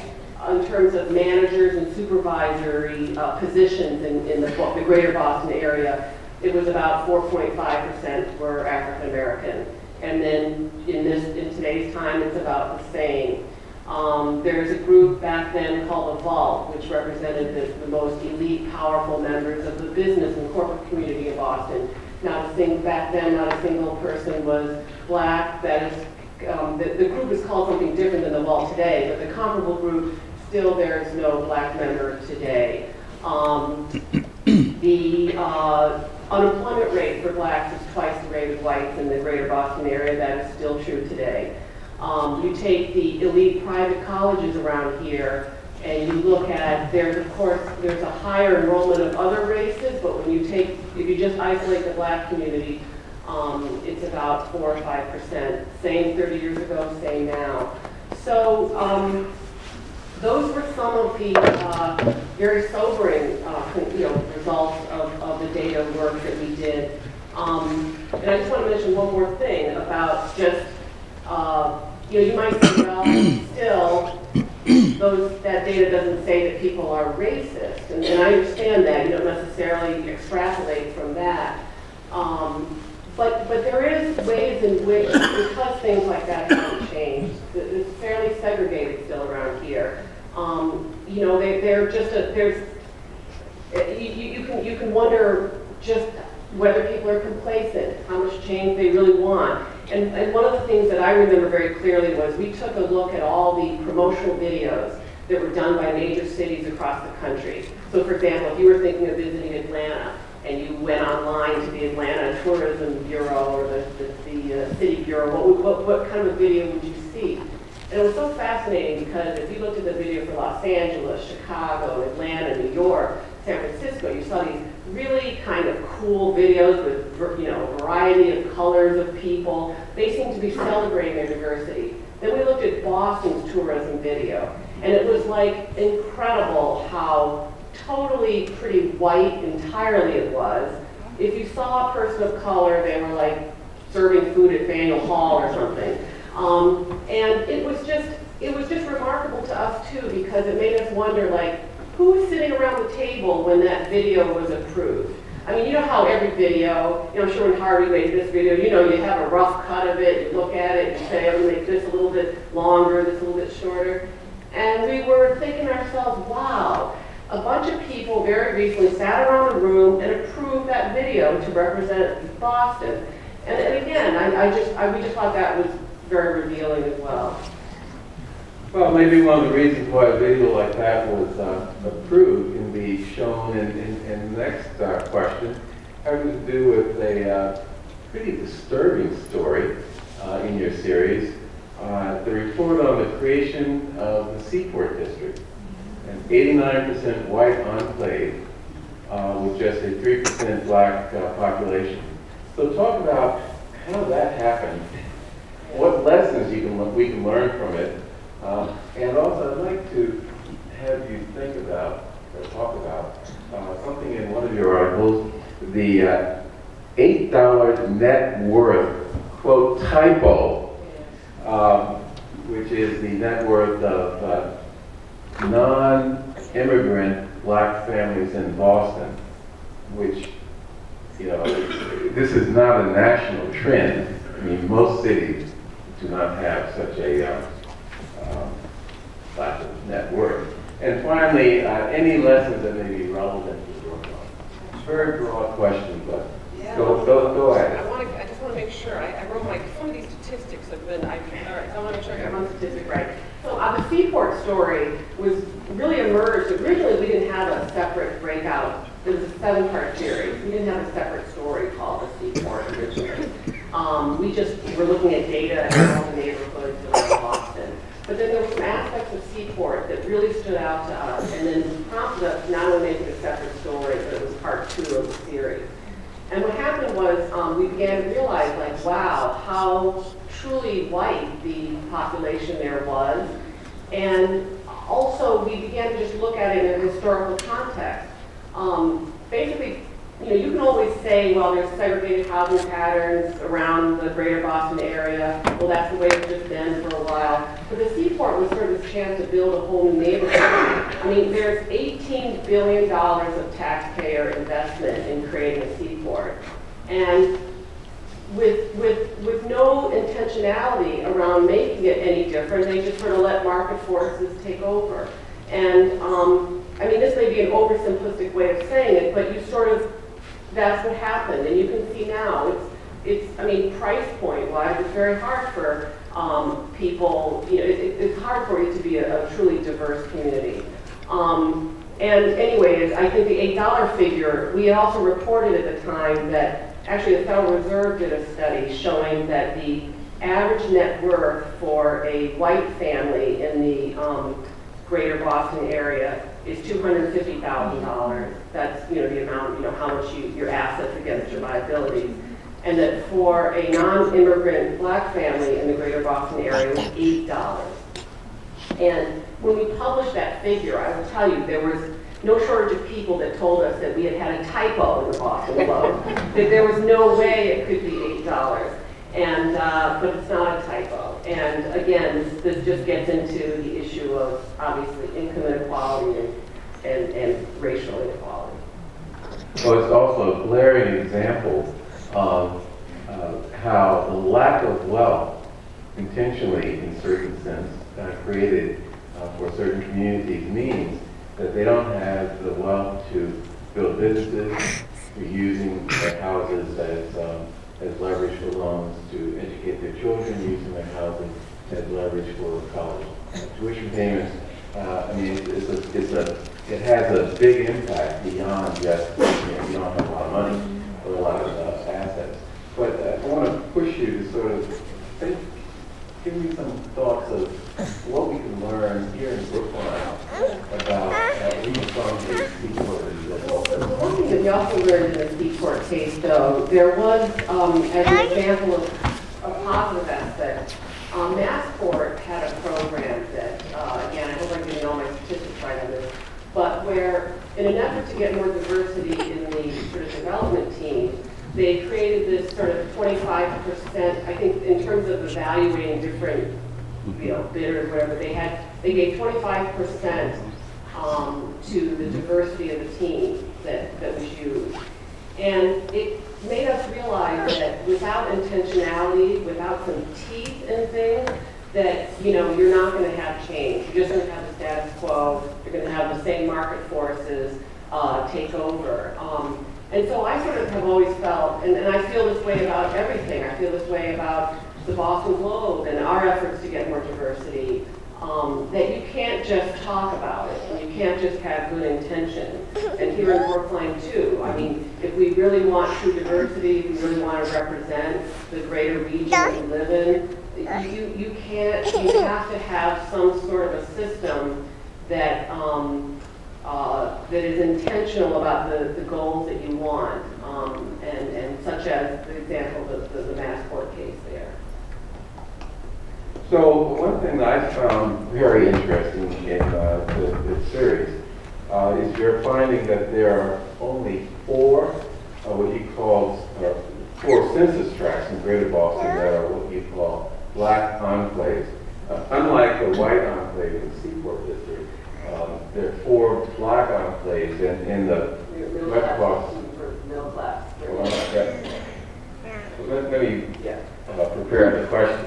in terms of managers and supervisory positions in the greater Boston area, it was about 4.5% were African American. And then in today's time, it's about the same. There's a group back then called the Vault, which represented the most elite, powerful members of the business and corporate community of Boston. Back then, not a single person was black. That is, the group is called something different than the Vault today, but the comparable group, still there's no black member today. The unemployment rate for blacks is twice the rate of whites in the greater Boston area. That is still true today. You take the elite private colleges around here, and you look at, there's a higher enrollment of other races, but if you just isolate the black community, it's about 4 or 5%. Same 30 years ago, same now. So those were some of the very sobering results of the data work that we did. And I just want to mention one more thing about just, you might say, well, still, that data doesn't say that people are racist. And I understand that. You don't necessarily extrapolate from that. But there is ways in which, because things like that haven't changed, it's fairly segregated still around here. They're just you can wonder just whether people are complacent, how much change they really want. And one of the things that I remember very clearly was we took a look at all the promotional videos that were done by major cities across the country. So for example, if you were thinking of visiting Atlanta and you went online to the Atlanta Tourism Bureau or the City Bureau, what kind of video would you see? And it was so fascinating because if you looked at the video for Los Angeles, Chicago, Atlanta, New York, San Francisco, you saw these really kind of cool videos with a variety of colors of people. They seemed to be celebrating their diversity. Then we looked at Boston's tourism video, and it was like incredible how totally pretty white entirely it was. If you saw a person of color, they were like serving food at Faneuil Hall or something. And it was just remarkable to us too, because it made us wonder, like, who was sitting around the table when that video was approved? I mean, you know how every video, I'm sure when Harvey made this video, you have a rough cut of it, you look at it, you say, I'm gonna make this a little bit longer, this a little bit shorter. And we were thinking to ourselves, wow, a bunch of people very recently sat around a room and approved that video to represent Boston. And again, we just thought that was very revealing as well. Well, maybe one of the reasons why a video like that was approved can be shown in the next question, having to do with a pretty disturbing story in your series, the report on the creation of the Seaport District, an 89% white enclave with just a 3% black population. So talk about how that happened, what lessons we can learn from it. And also, I'd like to have you think about, or talk about, something in one of your articles, the $8 net worth, quote, typo, which is the net worth of non-immigrant black families in Boston, which, this is not a national trend. I mean, most cities do not have such a lack of net worth. And finally, any lessons that may be relevant to Brookline? It's a very broad question, but go ahead. I just want to make sure. I wrote some of these statistics have been, all right, so I want to make sure I got one statistic right. So the Seaport story was really emerged. Originally, we didn't have a separate breakout. It was a 7-part series. We didn't have a separate story called the Seaport originally. We just were looking at data in all the neighborhoods around Boston. But then there were some aspects of Seaport that really stood out to us and then prompted us not only to make it a separate story, but it was part 2 of the series. And what happened was we began to realize, like, wow, how truly white the population there was. And also we began to just look at it in a historical context. Basically, you can always say, well, there's segregated housing patterns around the greater Boston area. Well, that's the way it's just been for a while. But the Seaport was sort of a chance to build a whole new neighborhood. I mean, there's $18 billion of taxpayer investment in creating a Seaport. And with no intentionality around making it any different, they just sort of let market forces take over. And I mean, this may be an oversimplistic way of saying it, but that's what happened. And you can see now, I mean, price point wise, it's very hard for people, it's hard for it to be a truly diverse community. And anyways, I think the $8 figure, we had also reported at the time that actually the Federal Reserve did a study showing that the average net worth for a white family in the greater Boston area is $250,000. That's, the amount, how much your assets against your liabilities. and that for a non-immigrant black family in the greater Boston area, it was $8. And when we published that figure, I will tell you, there was no shortage of people that told us that we had had a typo in the Boston Globe, that there was no way it could be $8. And, but it's not a typo. And again, this just gets into the issue of obviously income inequality and racial inequality. Well, it's also a glaring example of how the lack of wealth intentionally, in certain sense, created for certain communities means that they don't have the wealth to build businesses, to using their houses as leverage for loans, to educate their children, using their housing as leverage for college tuition payments. I mean, it has a big impact beyond just, you don't have a lot of money or a lot of assets. But I want to push you to sort of give me some thoughts of what we can learn here in Brookline about even from the Seaport. One thing that we also learned in the Seaport case, though, there was, as an example of a positive aspect, Massport had a program that, again, I hope I'm getting all my statistics right on this, but where, in an effort to get more diversity in the sort of development team, they created this sort of 25%, I think in terms of evaluating different, bidders, whatever, they gave 25% to the diversity of the team that was used. And it made us realize that without intentionality, without some teeth in things, that, you're not going to have change. You're just going to have the status quo. You're going to have the same market forces take over. And so I sort of have always felt, and I feel this way about everything. I feel this way about the Boston Globe and our efforts to get more diversity, that you can't just talk about it, and you can't just have good intentions. And here in Brookline too, I mean, if we really want true diversity, if we really want to represent the greater region that we live in, you have to have some sort of a system that that is intentional about the goals that you want, and such as the example of the Massport case there. So one thing that I found very interesting in this series is you're finding that there are only four what he calls 4 census tracts in Greater Boston that are what you call black enclaves. Unlike the white enclave in the Seaport District, there are 4 black enclaves in the metropolitan. Middle class. Let me prepare the question.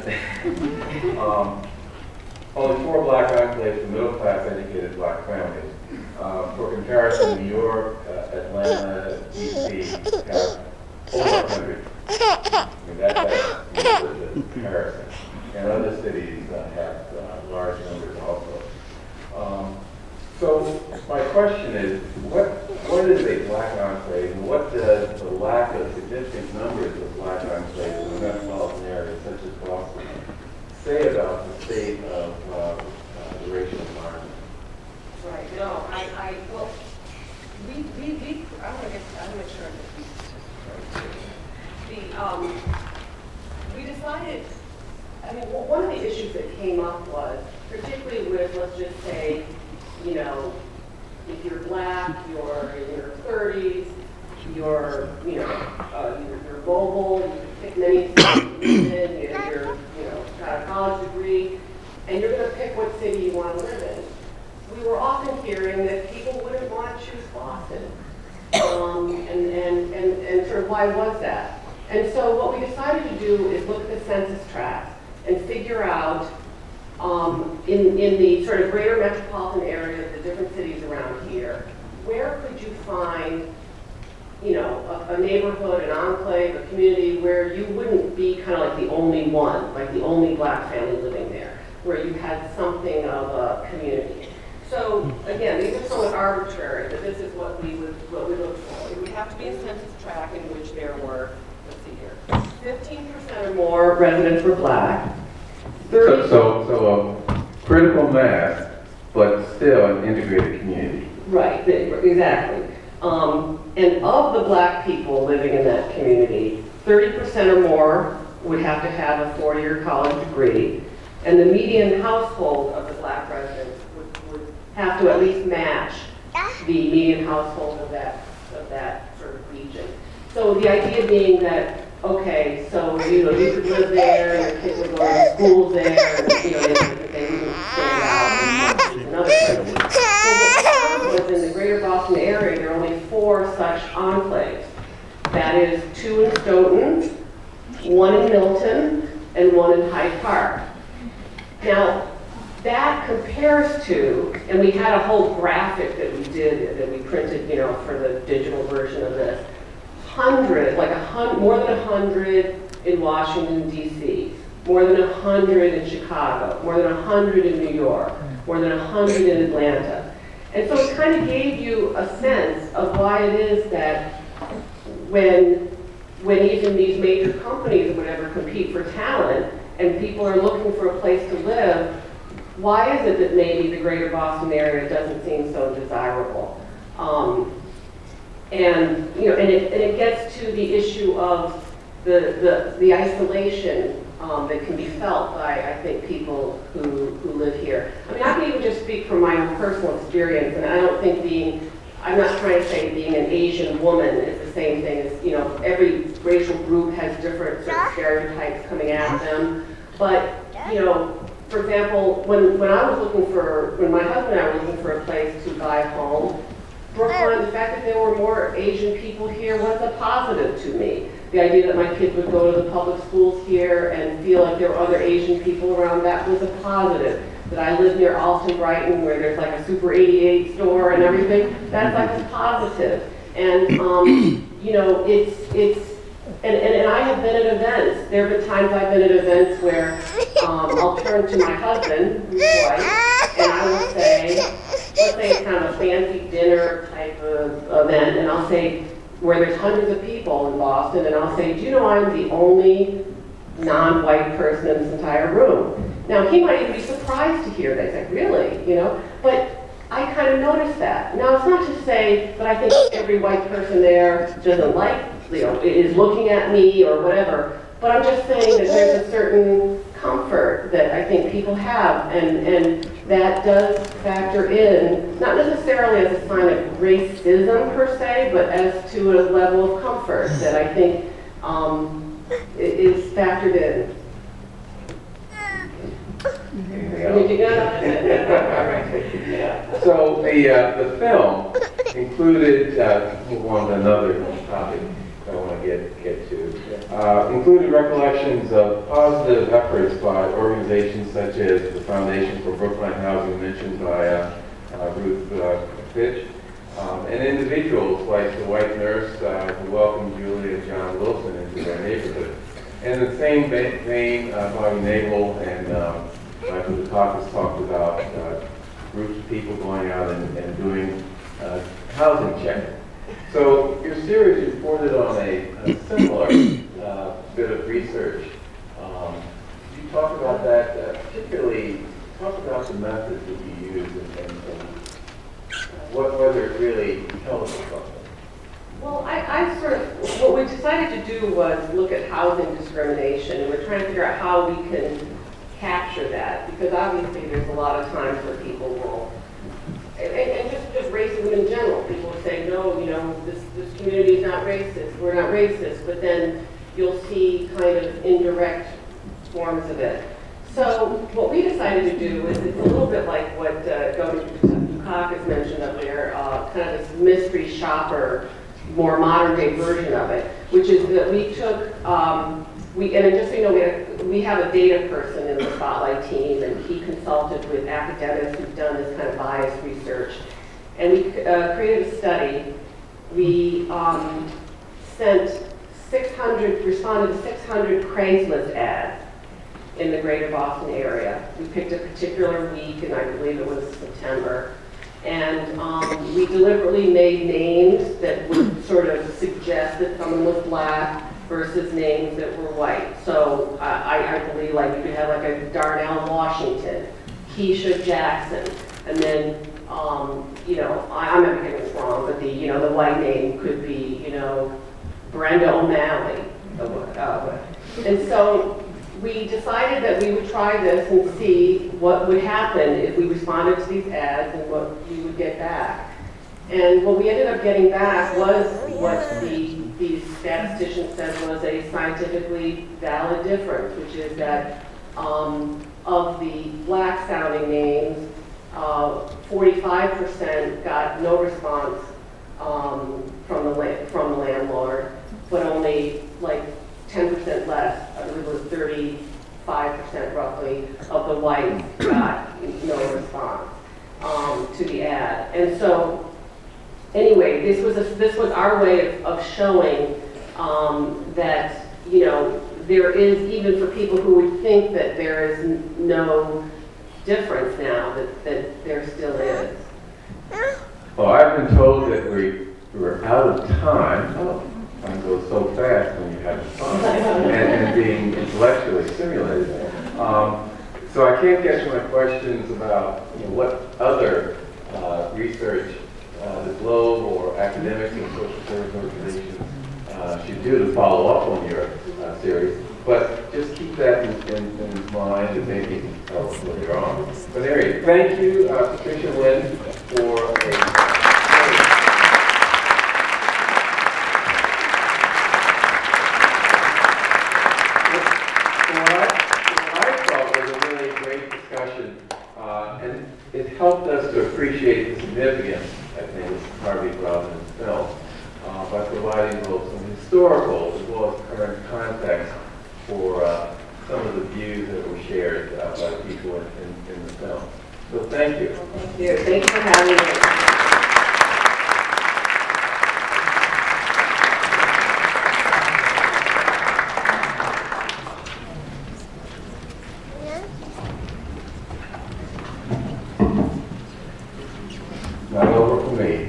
Only 4 black enclaves for middle-class educated black families. For comparison, New York, Atlanta, D.C. have over 100. I mean, that's the comparison. And other cities have large numbers also. So my question is, what is a black enclave, and what does the lack of significant numbers of black enclaves in the metropolitan area, such as Boston, say about the state of the racial environment? Right. No, well, I'm not sure we decided. I mean, one of the issues that came up was, particularly with, let's just say, if you're black, you're in your 30s, you're mobile, you can pick many cities, you're got a college degree, and you're going to pick what city you want to live in. We were often hearing that people wouldn't want to choose Boston, and sort of why was that? And so what we decided to do is look at the census tracts and figure out in the sort of greater metropolitan area, the different cities around here, where could you find, a neighborhood, an enclave, a community where you wouldn't be kind of like the only one, like the only black family living there, where you had something of a community. So again, these are somewhat arbitrary, but this is what we look for. It would have to be a census tract in which there were, let's see here, 15% or more residents were black. So a critical mass, but still an integrated community. Right, exactly. And of the black people living in that community, 30% or more would have to have a 4-year college degree, and the median household of the black residents would have to at least match the median household of that sort of region. So the idea being that, okay, so, you could live there, and your kids would go to school there, and, they wouldn't stand out in other places. So what happened was in the greater Boston area, there are only 4 such enclaves. That is 2 in Stoughton, 1 in Milton, and 1 in Hyde Park. Now, that compares to, and we had a whole graphic that we did, that we printed, for the digital version of this, more than 100 in Washington, D.C., more than 100 in Chicago, more than 100 in New York, more than 100 in Atlanta. And so it kind of gave you a sense of why it is that when even these major companies or whatever compete for talent and people are looking for a place to live, why is it that maybe the greater Boston area doesn't seem so desirable? And it gets to the issue of the isolation that can be felt by, I think, people who live here. I mean, I can even just speak from my own personal experience, and I don't think I'm not trying to say being an Asian woman is the same thing as, every racial group has different sort of stereotypes coming at them. But, for example, when my husband and I were looking for a place to buy a home, Brookline, the fact that there were more Asian people here was a positive to me. The idea that my kids would go to the public schools here and feel like there were other Asian people around, that was a positive. That I live near Alton Brighton, where there's like a Super 88 store and everything, that's like a positive. And, and I have been at events. There have been times I've been at events where I'll turn to my husband, who's white, and I will say, let's say it's kind of a fancy dinner type of event, and I'll say, where there's hundreds of people in Boston, and I'll say, do you know I'm the only non-white person in this entire room? Now, he might even be surprised to hear that. He's like, really? But I kind of noticed that. Now, it's not to say that I think every white person there doesn't like, is looking at me or whatever, but I'm just saying that there's a certain comfort that I think people have, and that does factor in, not necessarily as a sign of racism per se, but as to a level of comfort that I think is factored in. So the film included, move on to another topic I want to get to, included recollections of positive efforts by organizations such as the Foundation for Brookline Housing, mentioned by Ruth Fitch, and individuals like the white nurse who welcomed Julie and John Wilson into their neighborhood. And in the same vein, Bobby Nagel and Michael Dukakis talked about groups of people going out and doing housing checking. So your series reported on a similar bit of research. You talk about that, particularly talk about the methods that you use and whether it really tells us something. Well, what we decided to do was look at housing discrimination, and we're trying to figure out how we can capture that, because obviously there's a lot of times where people will, and just racism in general, people will say, no, this community is not racist, we're not racist, but then you'll see kind of indirect forms of it. So what we decided to do is, it's a little bit like what Governor Dukakis mentioned up there, kind of this mystery shopper, more modern day version of it, which is that we took, and just so you know, we have a data person in the Spotlight team, and he consulted with academics who've done this kind of bias research. And we created a study. We responded to 600 Craigslist ads in the greater Boston area. We picked a particular week, and I believe it was September. And we deliberately made names that would sort of suggest that someone was black versus names that were white. So I believe like you could have like a Darnell Washington, Keisha Jackson, and then I might be getting this wrong, but the white name could be Brenda O'Malley, And so we decided that we would try this and see what would happen if we responded to these ads and what we would get back. And what we ended up getting back was what these statisticians said was a scientifically valid difference, which is that of the black sounding names, 45% got no response from the landlord, but only like 10% less, I believe it was 35% roughly, of the whites got no response to the ad. And so, anyway, this was our way of showing that, you know, there is, even for people who would think that there is no difference now, that there still is. Well, I've been told that we're out of time. Oh, time goes so fast when you have fun and being intellectually stimulated. So I can't get to my questions about, you know, what other research the Globe or academics and social service organizations should do to follow up on your series. But just keep that in mind and maybe you can tell us later on. But anyway, thank you, Patricia Lynn, for and it helped us to appreciate the significance, I think, of Harvey Robin's film by providing both some historical as well as current context for some of the views that were shared by people in the film. So thank you. Thank you. Thanks for having me. Not over for me.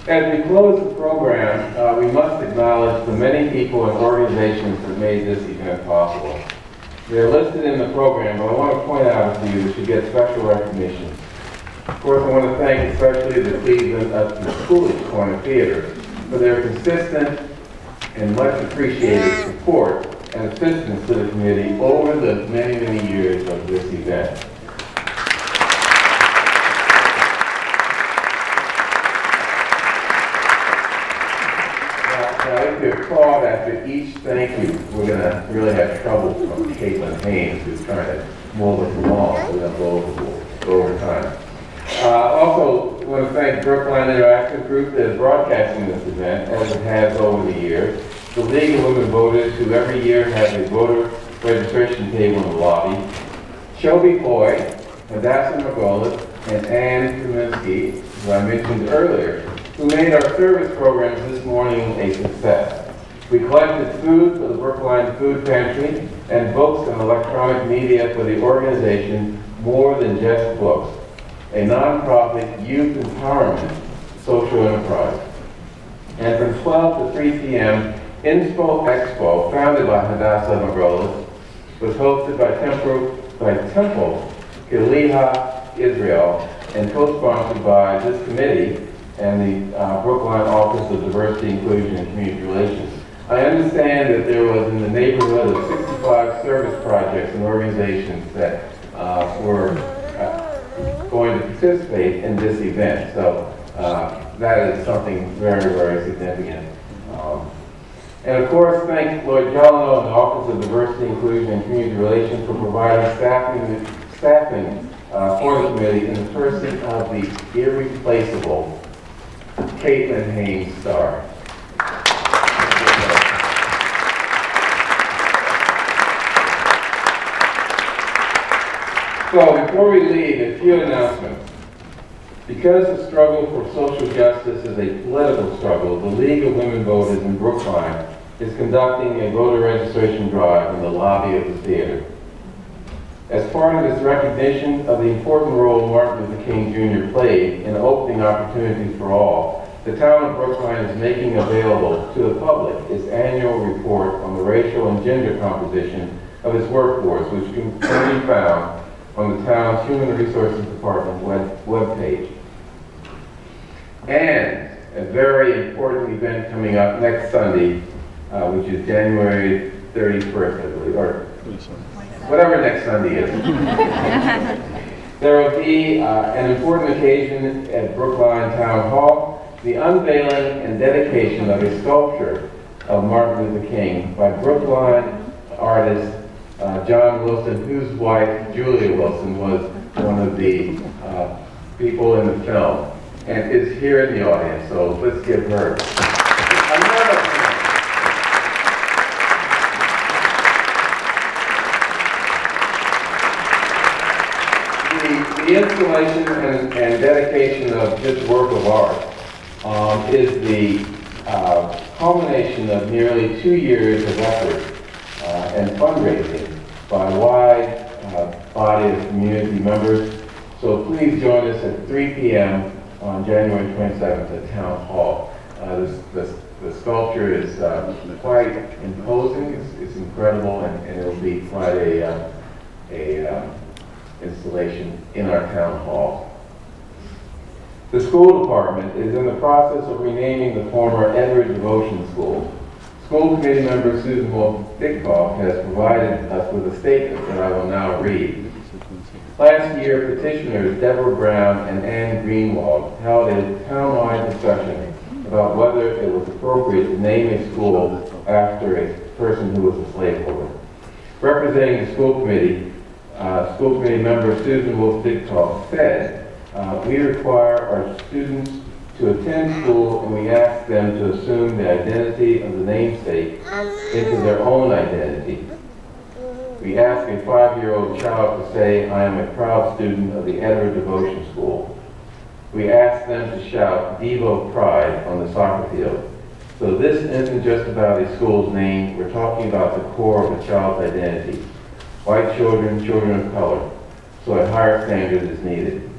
As we close the program, we must acknowledge the many people and organizations that made this event possible. They're listed in the program, but I want to point out a few that should get special recognition. Of course, I want to thank especially the Cleveland the Coolidge Corner Theater for their consistent and much appreciated support and assistance to the committee over the many, many years of this event. Now, if you're called after each thank you, we're going to really have trouble from Caitlin Haynes, who's trying to move us along. We're going to go over time. Also, I want to thank Brookline Interactive Group that is broadcasting this event, as it has over the years. The League of Women Voters, who every year has a voter registration table in the lobby. Shelby Foy, Hadassah McGolis, and Ann Kaminsky, who I mentioned earlier, who made our service programs this morning a success. We collected food for the Brookline Food Pantry and books and electronic media for the organization More Than Just Books, a nonprofit youth empowerment social enterprise. And from 12 to 3 p.m., Inspo Expo, founded by Hadassah McGolis, was hosted by Temple Kiliha Israel and co-sponsored by this committee and the Brookline Office of Diversity, Inclusion, and Community Relations. I understand that there was in the neighborhood of 65 service projects and organizations that were going to participate in this event. So that is something very, very significant. And of course, thank Lloyd Jolino and the Office of Diversity, Inclusion, and Community Relations for providing staffing for the committee in the person of the irreplaceable Caitlin Haynes Starr. So before we leave, a few announcements. Because the struggle for social justice is a political struggle, the League of Women Voters in Brookline is conducting a voter registration drive in the lobby of the theater. As part of its recognition of the important role Martin Luther King Jr. played in opening opportunities for all, the town of Brookline is making available to the public its annual report on the racial and gender composition of its workforce, which can be found on the town's Human Resources Department webpage. And a very important event coming up next Sunday, which is January 31st, I believe, or whatever next Sunday is. There will be an important occasion at Brookline Town Hall, the unveiling and dedication of a sculpture of Martin Luther King by Brookline artist John Wilson, whose wife, Julia Wilson, was one of the people in the film, and is here in the audience, so let's give her another. The installation and dedication of this work of art is the culmination of nearly 2 years of effort and fundraising by a wide body of community members. So please join us at 3 p.m. on January 27th at Town Hall. The sculpture is quite imposing, it's incredible, and it will be quite a installation in our town hall. The school department is in the process of renaming the former Edward Devotion School. School committee member Susan Wolf-Dickoff has provided us with a statement that I will now read. Last year, petitioners Deborah Brown and Ann Greenwald held a townwide discussion about whether it was appropriate to name a school after a person who was a slaveholder. Representing the school committee member Susan Wolf-Dickoff said, we require our students to attend school and we ask them to assume the identity of the namesake into their own identity. We ask a 5-year-old child to say, I am a proud student of the Edward Devotion School. We ask them to shout Devo Pride on the soccer field. So this isn't just about a school's name, we're talking about the core of a child's identity. White children, children of color. So a higher standard is needed.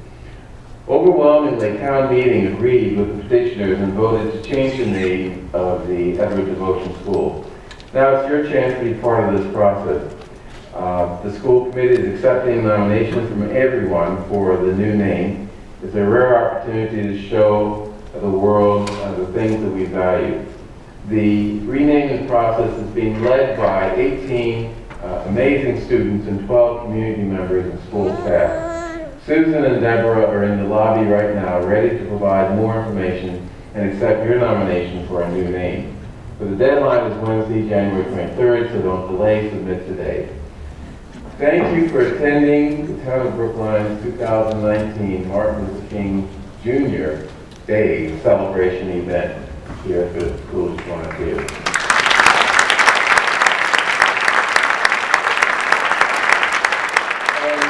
Overwhelmingly, town meeting agreed with the petitioners and voted to change the name of the Edward Devotion School. Now it's your chance to be part of this process. The school committee is accepting nominations from everyone for the new name. It's a rare opportunity to show the world the things that we value. The renaming process is being led by 18 amazing students and 12 community members and school staff. Susan and Deborah are in the lobby right now, ready to provide more information and accept your nomination for a new name. But the deadline is Wednesday, January 23rd, so don't delay, submit today. Thank you for attending the Town of Brookline's 2019 Martin Luther King Jr. Day Celebration event here at the Coolidge Corner Theater. And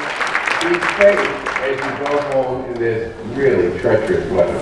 be safe as you go home in this really treacherous weather.